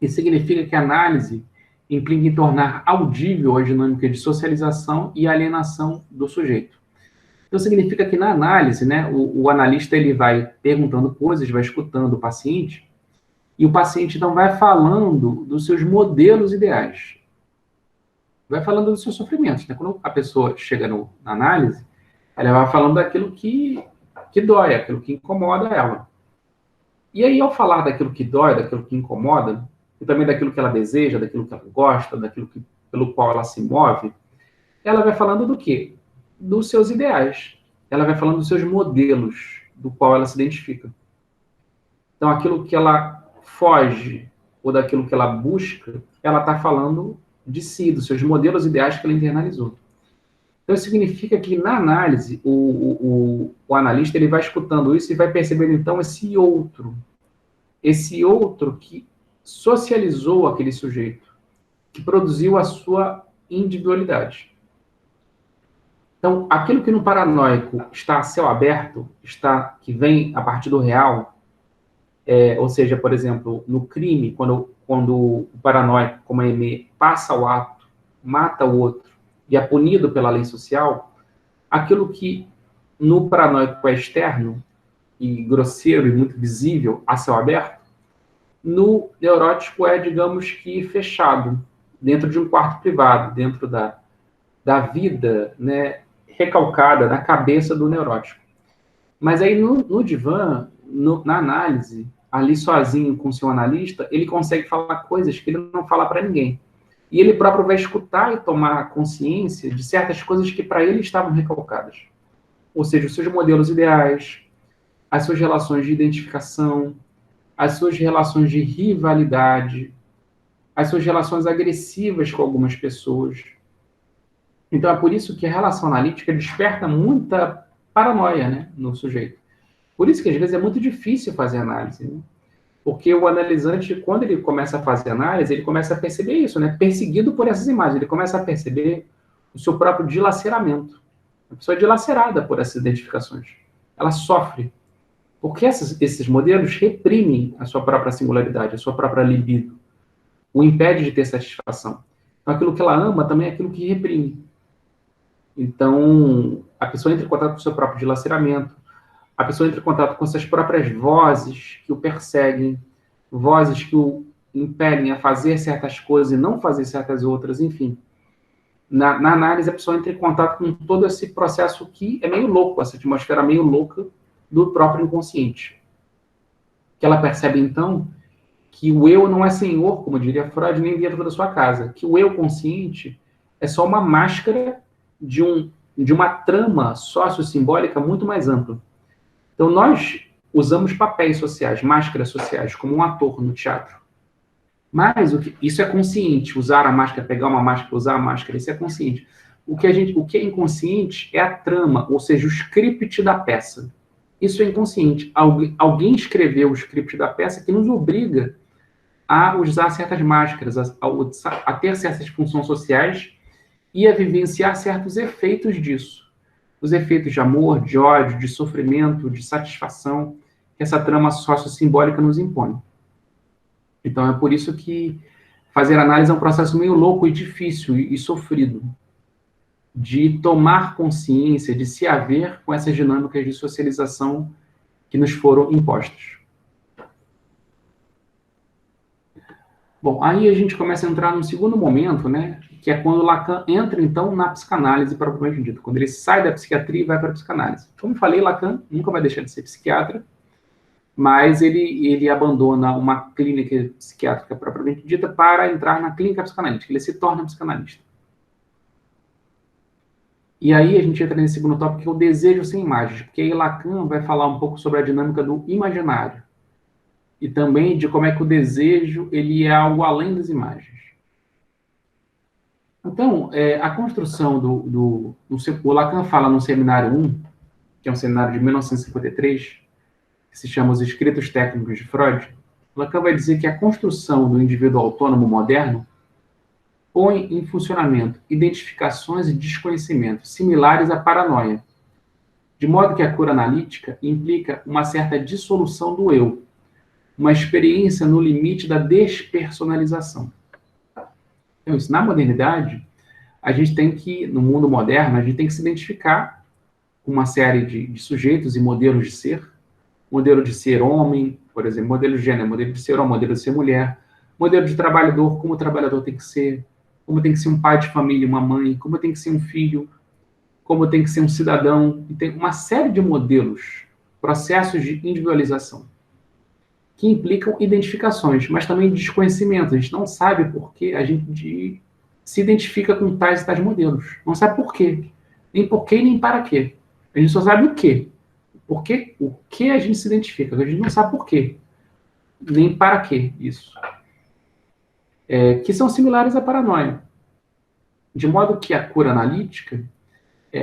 Isso significa que a análise implica em tornar audível a dinâmica de socialização e alienação do sujeito. Então, significa que na análise, né, o analista ele vai perguntando coisas, vai escutando o paciente, e o paciente, então, vai falando dos seus modelos ideais. Vai falando dos seus sofrimentos. Né? Quando a pessoa chega na análise, ela vai falando daquilo que dói, aquilo que incomoda ela. E aí, ao falar daquilo que dói, daquilo que incomoda, e também daquilo que ela deseja, daquilo que ela gosta, pelo qual ela se move, ela vai falando do quê? Dos seus ideais. Ela vai falando dos seus modelos, do qual ela se identifica. Então, aquilo que ela foge, ou daquilo que ela busca, ela está falando de si, dos seus modelos ideais que ela internalizou. Então, isso significa que, na análise, o analista ele vai escutando isso e vai percebendo, então, esse outro que socializou aquele sujeito, que produziu a sua individualidade. Então, aquilo que no paranoico está a céu aberto, que vem a partir do real, ou seja, por exemplo, no crime, quando o paranoico, como a Aimé, passa o ato, mata o outro e é punido pela lei social, aquilo que no paranoico é externo e grosseiro e muito visível a céu aberto, no neurótico é, digamos que, fechado, dentro de um quarto privado, dentro da vida, né, recalcada na cabeça do neurótico. Mas aí no divã, na análise, ali sozinho com o seu analista, ele consegue falar coisas que ele não fala para ninguém. E ele próprio vai escutar e tomar consciência de certas coisas que para ele estavam recalcadas. Ou seja, os seus modelos ideais, as suas relações de identificação, as suas relações de rivalidade, as suas relações agressivas com algumas pessoas. Então, é por isso que a relação analítica desperta muita paranoia, né, no sujeito. Por isso que, às vezes, é muito difícil fazer análise, né? Porque o analisante, quando ele começa a fazer análise, ele começa a perceber isso, né? Perseguido por essas imagens, ele começa a perceber o seu próprio dilaceramento. A pessoa é dilacerada por essas identificações. Ela sofre. Porque esses modelos reprimem a sua própria singularidade, a sua própria libido. O impede de ter satisfação. Então, aquilo que ela ama também é aquilo que reprime. Então, a pessoa entra em contato com o seu próprio dilaceramento, a pessoa entra em contato com suas próprias vozes que o perseguem, vozes que o impelem a fazer certas coisas e não fazer certas outras, enfim. Na análise, a pessoa entra em contato com todo esse processo que é meio louco, essa atmosfera meio louca do próprio inconsciente. Que ela percebe, então, que o eu não é senhor, como diria Freud, nem dentro da sua casa. Que o eu consciente é só uma máscara de uma trama sociossimbólica muito mais ampla. Então, nós usamos papéis sociais, máscaras sociais, como um ator no teatro. Mas isso é consciente, usar a máscara, pegar uma máscara, usar a máscara, isso é consciente. O que é inconsciente é a trama, ou seja, o script da peça. Isso é inconsciente. Alguém escreveu o script da peça que nos obriga a usar certas máscaras, a ter certas funções sociais e a vivenciar certos efeitos disso. Os efeitos de amor, de ódio, de sofrimento, de satisfação, que essa trama sociossimbólica nos impõe. Então, é por isso que fazer análise é um processo meio louco e difícil e sofrido, de tomar consciência, de se haver com essas dinâmicas de socialização que nos foram impostas. Bom, aí a gente começa a entrar num segundo momento, né, que é quando Lacan entra, então, na psicanálise propriamente dita, quando ele sai da psiquiatria e vai para a psicanálise. Como eu falei, Lacan nunca vai deixar de ser psiquiatra, mas ele abandona uma clínica psiquiátrica propriamente dita para entrar na clínica psicanalítica, ele se torna psicanalista. E aí a gente entra nesse segundo tópico, que é o desejo sem imagens, porque aí Lacan vai falar um pouco sobre a dinâmica do imaginário, e também de como é que o desejo ele é algo além das imagens. Então, a construção o Lacan fala no seminário 1, que é um seminário de 1953, que se chama Os Escritos Técnicos de Freud. Lacan vai dizer que a construção do indivíduo autônomo moderno põe em funcionamento identificações e desconhecimentos similares à paranoia, de modo que a cura analítica implica uma certa dissolução do eu, uma experiência no limite da despersonalização. Então, isso, na modernidade, a gente tem que, no mundo moderno, a gente tem que se identificar com uma série de sujeitos e modelos de ser. Modelo de ser homem, por exemplo, modelo de gênero, modelo de ser homem, modelo de ser mulher, modelo de trabalhador, como o trabalhador tem que ser, como tem que ser um pai de família, uma mãe, como tem que ser um filho, como tem que ser um cidadão. E tem uma série de modelos, processos de individualização, que implicam identificações, mas também desconhecimento. A gente não sabe por que a gente se identifica com tais e tais modelos. Não sabe por quê. Nem por quê, nem para quê. A gente só sabe o quê. O que a gente se identifica. A gente não sabe por quê. Nem para quê isso. Que são similares à paranoia. De modo que a cura analítica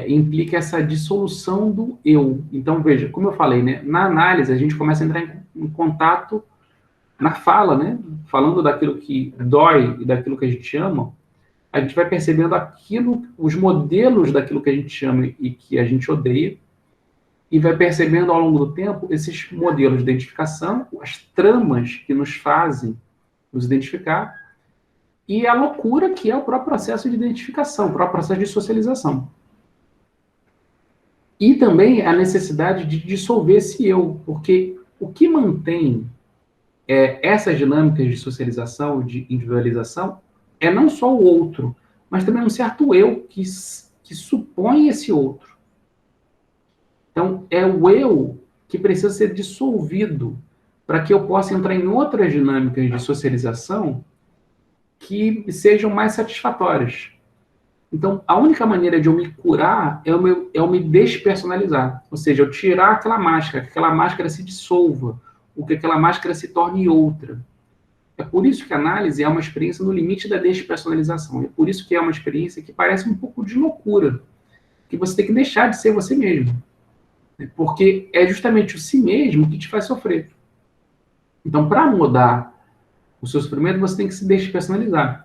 implica essa dissolução do eu. Então, veja, como eu falei, né, na análise a gente começa a entrar em contato na fala, né, falando daquilo que dói e daquilo que a gente ama, a gente vai percebendo os modelos daquilo que a gente ama e que a gente odeia, e vai percebendo ao longo do tempo esses modelos de identificação, as tramas que nos fazem nos identificar, e a loucura que é o próprio processo de identificação, o próprio processo de socialização. E também a necessidade de dissolver esse eu, porque o que mantém essas dinâmicas de socialização, de individualização, é não só o outro, mas também um certo eu que supõe esse outro. Então, é o eu que precisa ser dissolvido para que eu possa entrar em outras dinâmicas de socialização que sejam mais satisfatórias. Então, a única maneira de eu me curar é eu me despersonalizar. Ou seja, eu tirar aquela máscara, que aquela máscara se dissolva, ou que aquela máscara se torne outra. É por isso que a análise é uma experiência no limite da despersonalização. É por isso que é uma experiência que parece um pouco de loucura, que você tem que deixar de ser você mesmo. Porque é justamente o si mesmo que te faz sofrer. Então, para mudar o seu sofrimento, você tem que se despersonalizar.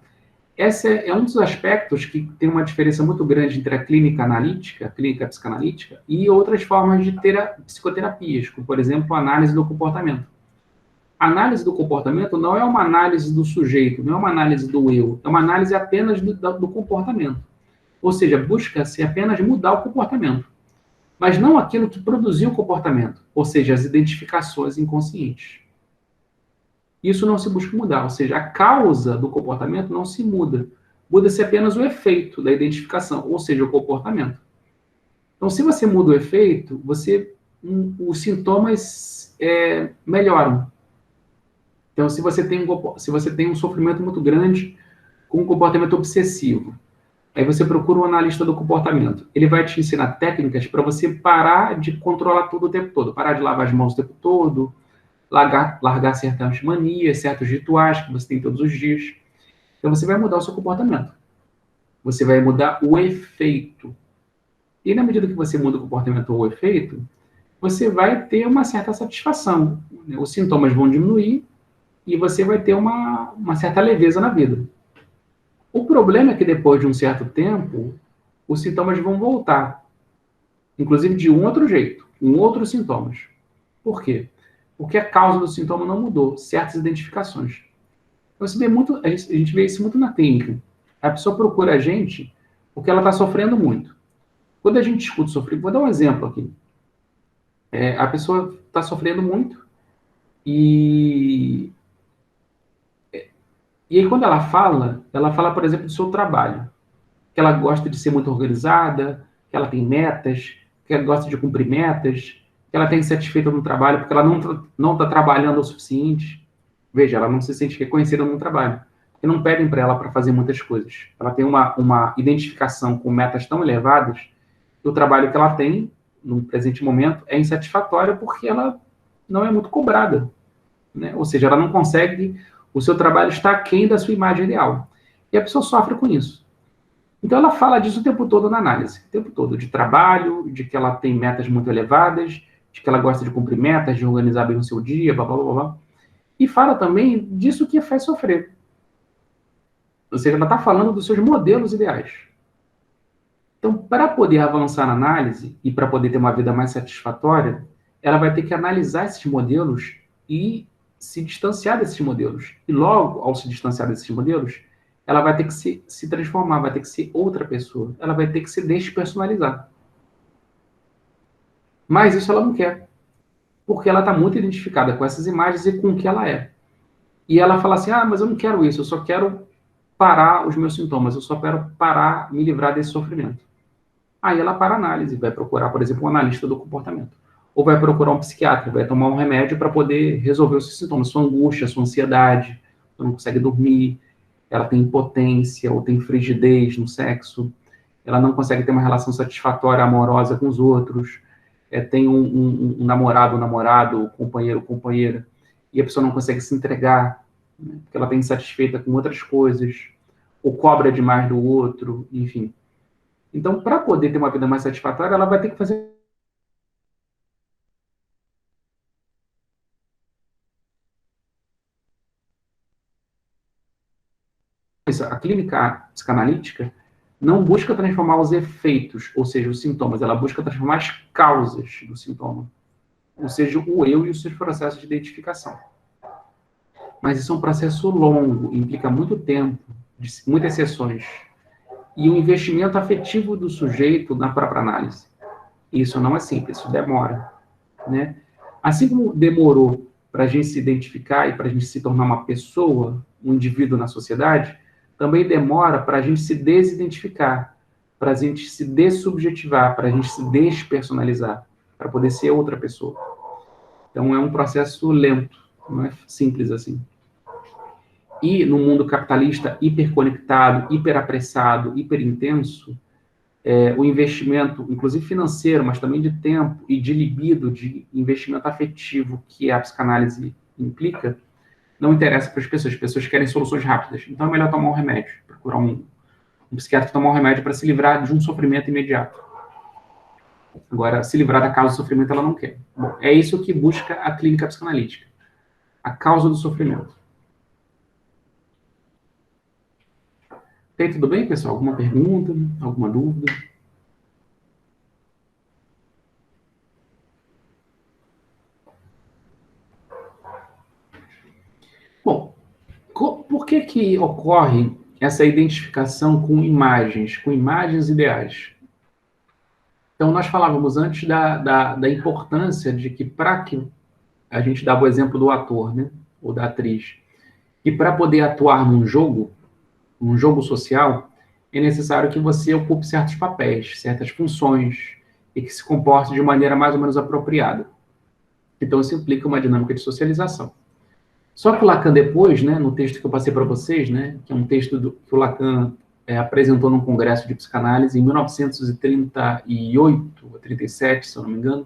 Esse é um dos aspectos que tem uma diferença muito grande entre a clínica analítica, a clínica psicanalítica, e outras formas de psicoterapias, como, por exemplo, a análise do comportamento. A análise do comportamento não é uma análise do sujeito, não é uma análise do eu, é uma análise apenas do comportamento. Ou seja, busca-se apenas mudar o comportamento, mas não aquilo que produziu o comportamento, ou seja, as identificações inconscientes. Isso não se busca mudar, ou seja, a causa do comportamento não se muda. Muda-se apenas o efeito da identificação, ou seja, o comportamento. Então, se você muda o efeito, os sintomas melhoram. Então, se você tem um sofrimento muito grande com um comportamento obsessivo, aí você procura um analista do comportamento. Ele vai te ensinar técnicas para você parar de controlar tudo o tempo todo, parar de lavar as mãos o tempo todo, largar certas manias, certos rituais que você tem todos os dias. Então, você vai mudar o seu comportamento. Você vai mudar o efeito. E na medida que você muda o comportamento ou o efeito, você vai ter uma certa satisfação. Os sintomas vão diminuir e você vai ter uma certa leveza na vida. O problema é que depois de um certo tempo, os sintomas vão voltar. Inclusive de um outro jeito, com outros sintomas. Por quê? Porque a causa do sintoma não mudou, certas identificações. A gente vê isso muito na clínica. A pessoa procura a gente porque ela está sofrendo muito. Quando a gente escuta sofrer, vou dar um exemplo aqui. A pessoa está sofrendo muito e aí quando ela fala, por exemplo, do seu trabalho, que ela gosta de ser muito organizada, que ela tem metas, que ela gosta de cumprir metas, que ela está insatisfeita no trabalho porque ela não tá trabalhando o suficiente. Veja, ela não se sente reconhecida no trabalho. Porque não pedem para ela para fazer muitas coisas. Ela tem uma identificação com metas tão elevadas que o trabalho que ela tem, no presente momento, é insatisfatório porque ela não é muito cobrada. Né? Ou seja, ela não consegue, o seu trabalho está aquém da sua imagem ideal. E a pessoa sofre com isso. Então, ela fala disso o tempo todo na análise. O tempo todo, de trabalho, de que ela tem metas muito elevadas, de que ela gosta de cumprir metas, de organizar bem o seu dia, blá, blá, blá, blá. E fala também disso que a faz sofrer. Ou seja, ela está falando dos seus modelos ideais. Então, para poder avançar na análise e para poder ter uma vida mais satisfatória, ela vai ter que analisar esses modelos e se distanciar desses modelos. E logo, ao se distanciar desses modelos, ela vai ter que se transformar, vai ter que ser outra pessoa. Ela vai ter que se despersonalizar. Mas isso ela não quer, porque ela está muito identificada com essas imagens e com o que ela é. E ela fala assim, mas eu não quero isso, eu só quero parar os meus sintomas, eu só quero parar, me livrar desse sofrimento. Aí ela para a análise, vai procurar, por exemplo, um analista do comportamento. Ou vai procurar um psiquiatra, vai tomar um remédio para poder resolver os seus sintomas, sua angústia, sua ansiedade, você não consegue dormir, ela tem impotência ou tem frigidez no sexo, ela não consegue ter uma relação satisfatória, amorosa com os outros, tem um namorado, companheiro, companheira, e a pessoa não consegue se entregar, né, porque ela está insatisfeita com outras coisas, ou cobra demais do outro, enfim. Então, para poder ter uma vida mais satisfatória, ela vai ter que fazer isso. A clínica psicanalítica não busca transformar os efeitos, ou seja, os sintomas, ela busca transformar as causas do sintoma, ou seja, o eu e os seus processos de identificação. Mas isso é um processo longo, implica muito tempo, muitas sessões, e o investimento afetivo do sujeito na própria análise. Isso não é simples, isso demora, né? Assim como demorou para a gente se identificar e para a gente se tornar uma pessoa, um indivíduo na sociedade, também demora para a gente se desidentificar, para a gente se dessubjetivar, para a gente se despersonalizar, para poder ser outra pessoa. Então é um processo lento, não é simples assim. E no mundo capitalista hiperconectado, hiperapressado, hiperintenso, o investimento, inclusive financeiro, mas também de tempo e de libido, de investimento afetivo que a psicanálise implica, não interessa para as pessoas querem soluções rápidas. Então é melhor tomar um remédio, procurar um psiquiatra tomar um remédio para se livrar de um sofrimento imediato. Agora, se livrar da causa do sofrimento, ela não quer. Bom, é isso que busca a clínica psicanalítica, a causa do sofrimento. Tem tudo bem, pessoal? Alguma pergunta? Alguma dúvida? Bom, por que ocorre essa identificação com imagens ideais? Então, nós falávamos antes da importância de que, para que a gente dava o exemplo do ator, né, ou da atriz, e para poder atuar num jogo social, é necessário que você ocupe certos papéis, certas funções, e que se comporte de maneira mais ou menos apropriada. Então, isso implica uma dinâmica de socialização. Só que o Lacan depois, né, no texto que eu passei para vocês, né, que é um texto que o Lacan apresentou num congresso de psicanálise em 1938 ou 37, se eu não me engano,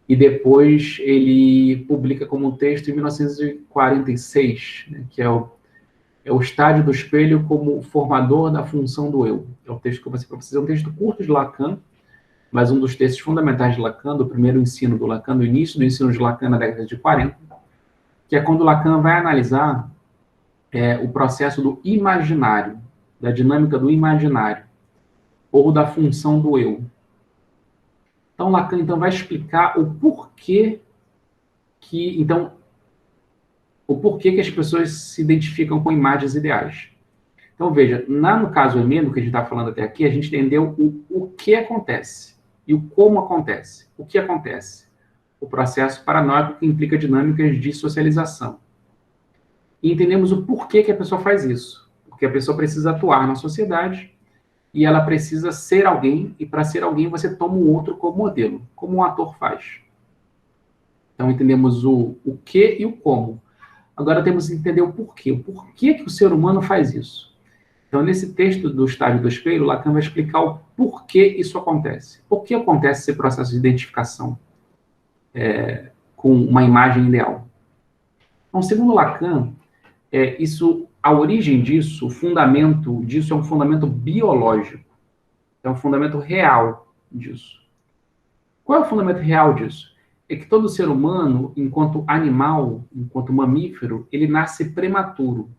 e depois ele publica como um texto em 1946, né, que é o estádio do espelho como formador da função do eu. É o texto que eu passei para vocês, é um texto curto de Lacan, mas um dos textos fundamentais de Lacan, do primeiro ensino do Lacan, do início do ensino de Lacan na década de 40, que é quando Lacan vai analisar o processo do imaginário, da dinâmica do imaginário, ou da função do eu. Então, Lacan então, vai explicar o porquê que as pessoas se identificam com imagens ideais. Então, veja, no caso emendo, que a gente está falando até aqui, a gente entendeu o que acontece e o como acontece. O que acontece? O processo paranoico que implica dinâmicas de socialização. E entendemos o porquê que a pessoa faz isso. Porque a pessoa precisa atuar na sociedade e ela precisa ser alguém, e para ser alguém você toma um outro como modelo, como um ator faz. Então entendemos o que e o como. Agora temos que entender o porquê. O porquê que o ser humano faz isso. Então, nesse texto do Estádio do Espelho, Lacan vai explicar o porquê isso acontece. Por que acontece esse processo de identificação com uma imagem ideal? Então, segundo Lacan, a origem disso, o fundamento disso é um fundamento biológico. É um fundamento real disso. Qual é o fundamento real disso? É que todo ser humano, enquanto animal, enquanto mamífero, ele nasce prematuro.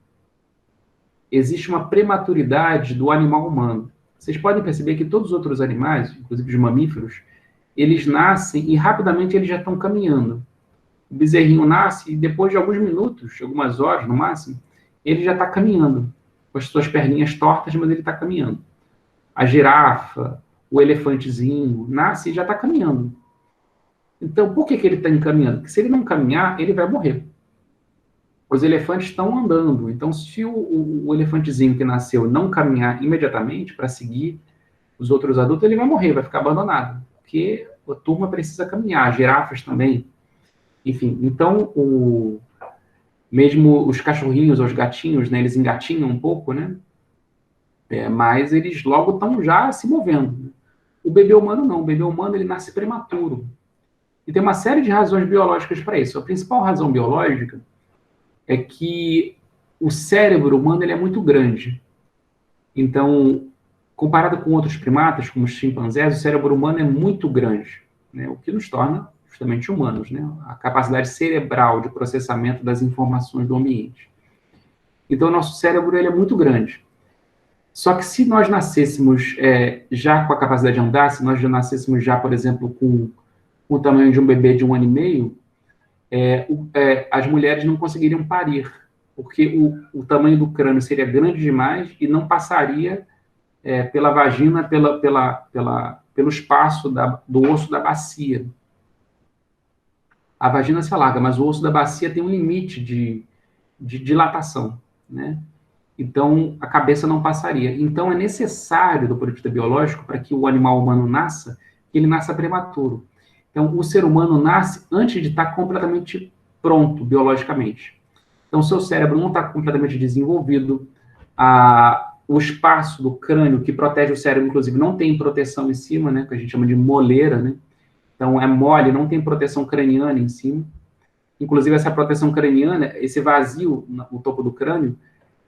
Existe uma prematuridade do animal humano. Vocês podem perceber que todos os outros animais, inclusive os mamíferos, eles nascem e rapidamente eles já estão caminhando. O bezerrinho nasce e depois de alguns minutos, algumas horas no máximo, ele já está caminhando, com as suas perninhas tortas, mas ele está caminhando. A girafa, o elefantezinho, nasce e já está caminhando. Então, por que ele está caminhando? Porque se ele não caminhar, ele vai morrer. Os elefantes estão andando. Então, se o elefantezinho que nasceu não caminhar imediatamente para seguir os outros adultos, ele vai morrer, vai ficar abandonado. Porque a turma precisa caminhar, as girafas também. Enfim, então, mesmo os cachorrinhos ou os gatinhos, né, eles engatinham um pouco, né? Mas eles logo estão já se movendo. O bebê humano não. O bebê humano ele nasce prematuro. E tem uma série de razões biológicas para isso. A principal razão biológica é que o cérebro humano ele é muito grande. Então, comparado com outros primatas, como os chimpanzés, o cérebro humano é muito grande, né? O que nos torna justamente humanos, né? A capacidade cerebral de processamento das informações do ambiente. Então, o nosso cérebro ele é muito grande. Só que se nós nascêssemos já com a capacidade de andar, se nós já nascêssemos já, por exemplo, com o tamanho de um bebê de 1 ano e meio, as mulheres não conseguiriam parir, porque o tamanho do crânio seria grande demais e não passaria pela vagina, pelo espaço do osso da bacia. A vagina se alarga, mas o osso da bacia tem um limite de dilatação, né? Então, a cabeça não passaria. Então, é necessário, do ponto de vista biológico, para que o animal humano nasça, que ele nasça prematuro. Então, o ser humano nasce antes de estar completamente pronto, biologicamente. Então, o seu cérebro não está completamente desenvolvido, o espaço do crânio que protege o cérebro, inclusive, não tem proteção em cima, né, que a gente chama de moleira, né? Então, é mole, não tem proteção craniana em cima. Inclusive, essa proteção craniana, esse vazio no topo do crânio,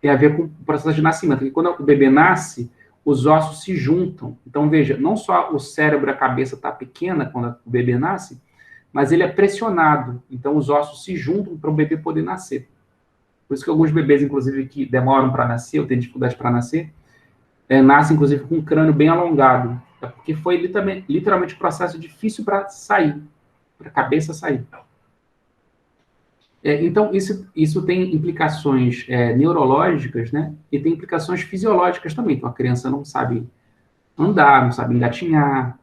tem a ver com o processo de nascimento. Porque quando o bebê nasce, os ossos se juntam. Então, veja, não só o cérebro e a cabeça está pequena quando o bebê nasce, mas ele é pressionado. Então, os ossos se juntam para o bebê poder nascer. Por isso que alguns bebês, inclusive, que demoram para nascer, ou têm dificuldade para nascer, nascem, inclusive, com o crânio bem alongado. É porque foi literalmente um processo difícil para sair, para a cabeça sair. Então, isso tem implicações neurológicas, né? E tem implicações fisiológicas também. Então, a criança não sabe andar, não sabe engatinhar.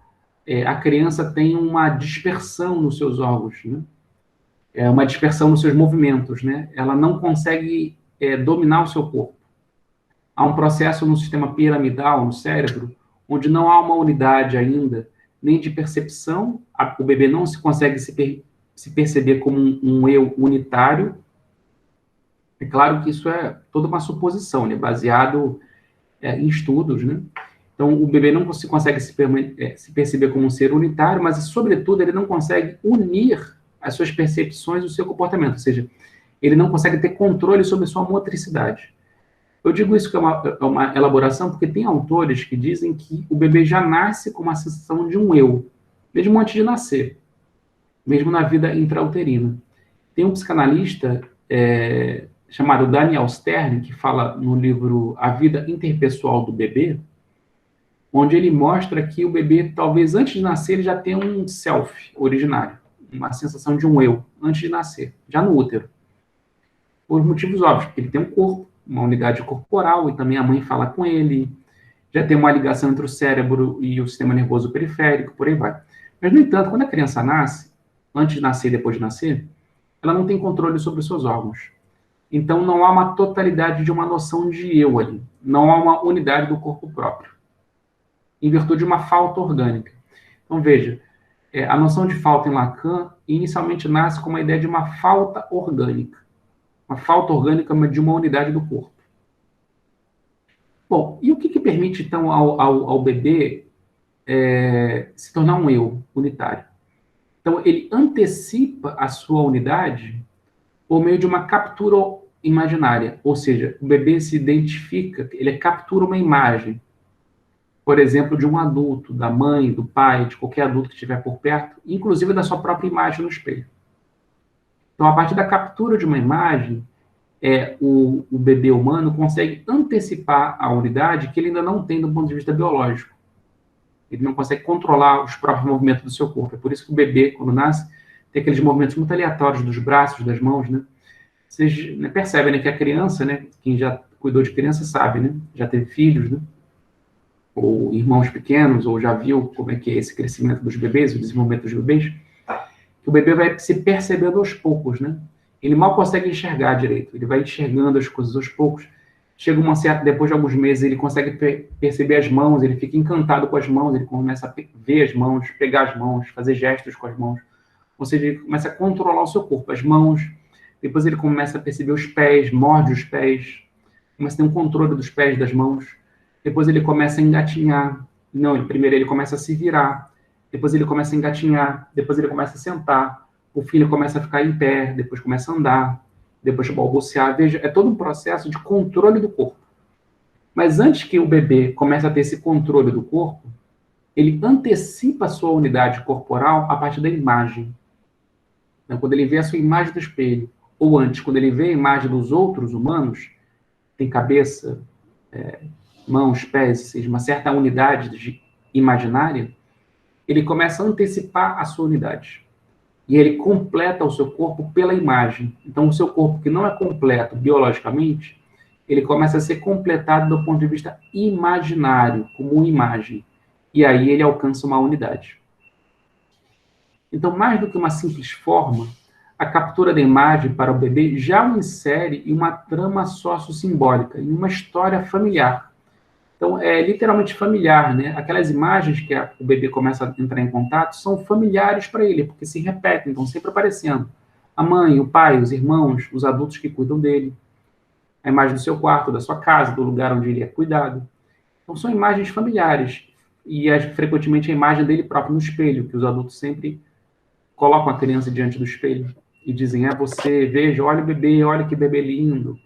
A criança tem uma dispersão nos seus órgãos, né? Uma dispersão nos seus movimentos, né? Ela não consegue dominar o seu corpo. Há um processo no sistema piramidal, no cérebro, onde não há uma unidade ainda, nem de percepção, o bebê não se consegue se perceber como um eu unitário. É claro que isso é toda uma suposição, né, baseado em estudos, né? Então, o bebê não se consegue se perceber como um ser unitário, mas, sobretudo, ele não consegue unir as suas percepções e o seu comportamento, ou seja, ele não consegue ter controle sobre a sua motricidade. Eu digo isso que é uma elaboração porque tem autores que dizem que o bebê já nasce com uma sensação de um eu, mesmo antes de nascer, mesmo na vida intrauterina. Tem um psicanalista chamado Daniel Stern, que fala no livro A Vida Interpessoal do Bebê, onde ele mostra que o bebê, talvez antes de nascer, ele já tem um self originário, uma sensação de um eu, antes de nascer, já no útero. Por motivos óbvios, porque ele tem um corpo, uma unidade corporal, e também a mãe fala com ele, já tem uma ligação entre o cérebro e o sistema nervoso periférico, por aí vai. Mas, no entanto, quando a criança nasce, antes de nascer e depois de nascer, ela não tem controle sobre os seus órgãos. Então, não há uma totalidade de uma noção de eu ali. Não há uma unidade do corpo próprio, em virtude de uma falta orgânica. Então, veja, a noção de falta em Lacan inicialmente nasce com uma ideia de uma falta orgânica. Uma falta orgânica de uma unidade do corpo. Bom, e o que permite, então, ao bebê se tornar um eu unitário? Então, ele antecipa a sua unidade por meio de uma captura imaginária, ou seja, o bebê se identifica, ele captura uma imagem, por exemplo, de um adulto, da mãe, do pai, de qualquer adulto que estiver por perto, inclusive da sua própria imagem no espelho. Então, a partir da captura de uma imagem, o bebê humano consegue antecipar a unidade que ele ainda não tem do ponto de vista biológico. Ele não consegue controlar os próprios movimentos do seu corpo. É por isso que o bebê, quando nasce, tem aqueles movimentos muito aleatórios dos braços, das mãos, né? Vocês percebem, né, que a criança, né, quem já cuidou de criança sabe, né? Já teve filhos, né? Ou irmãos pequenos, ou já viu como é que é esse crescimento dos bebês, o desenvolvimento dos bebês, que o bebê vai se percebendo aos poucos, né? Ele mal consegue enxergar direito, ele vai enxergando as coisas aos poucos. Chega depois de alguns meses, ele consegue perceber as mãos, ele fica encantado com as mãos, ele começa a ver as mãos, pegar as mãos, fazer gestos com as mãos. Ou seja, ele começa a controlar o seu corpo, as mãos. Depois ele começa a perceber os pés, morde os pés, começa a ter um controle dos pés, das mãos. Depois ele começa a engatinhar. Não, primeiro ele começa a se virar. Depois ele começa a engatinhar. Depois ele começa a sentar. O filho começa a ficar em pé. Depois começa a andar. Depois balbuciar. Veja, é todo um processo de controle do corpo. Mas antes que o bebê comece a ter esse controle do corpo, ele antecipa a sua unidade corporal a partir da imagem. Então, quando ele vê a sua imagem do espelho, ou antes, quando ele vê a imagem dos outros humanos, tem cabeça, mãos, pés, ou seja, uma certa unidade imaginária, ele começa a antecipar a sua unidade. E ele completa o seu corpo pela imagem. Então, o seu corpo, que não é completo biologicamente, ele começa a ser completado do ponto de vista imaginário, como uma imagem. e aí ele alcança uma unidade. Então, mais do que uma simples forma, a captura da imagem para o bebê já o insere em uma trama sociossimbólica, em uma história familiar. Então, é literalmente familiar, né? Aquelas imagens que o bebê começa a entrar em contato são familiares para ele, porque se repetem, estão sempre aparecendo. A mãe, o pai, os irmãos, os adultos que cuidam dele, a imagem do seu quarto, da sua casa, do lugar onde ele é cuidado. Então, são imagens familiares. E frequentemente a imagem dele próprio no espelho, que os adultos sempre colocam a criança diante do espelho e dizem: é você, veja, olha o bebê, olha que bebê lindo.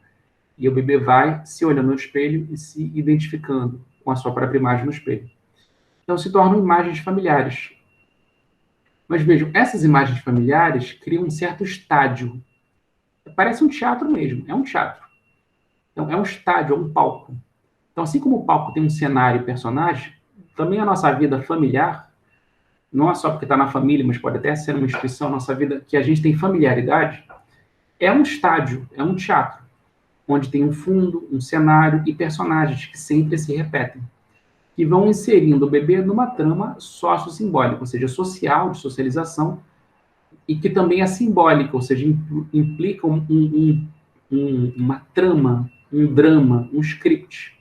E o bebê vai se olhando no espelho e se identificando com a sua própria imagem no espelho. Então se tornam imagens familiares. Mas vejam, essas imagens familiares criam um certo estádio. Parece um teatro mesmo, é um teatro. Então é um estádio, é um palco. Então assim como o palco tem um cenário e personagem, também a nossa vida familiar, não é só porque está na família, mas pode até ser uma instituição, nossa vida que a gente tem familiaridade, é um estádio, é um teatro, onde tem um fundo, um cenário e personagens que sempre se repetem, que vão inserindo o bebê numa trama sociossimbólica, ou seja, social, de socialização, e que também é simbólica, ou seja, implica uma trama, um drama, um script,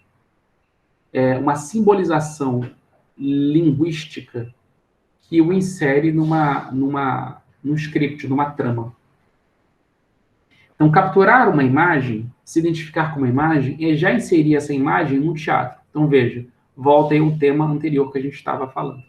uma simbolização linguística que o insere num script, numa trama. Então, capturar uma imagem, se identificar com uma imagem, é já inserir essa imagem no teatro. Então, veja, volta aí ao tema anterior que a gente estava falando.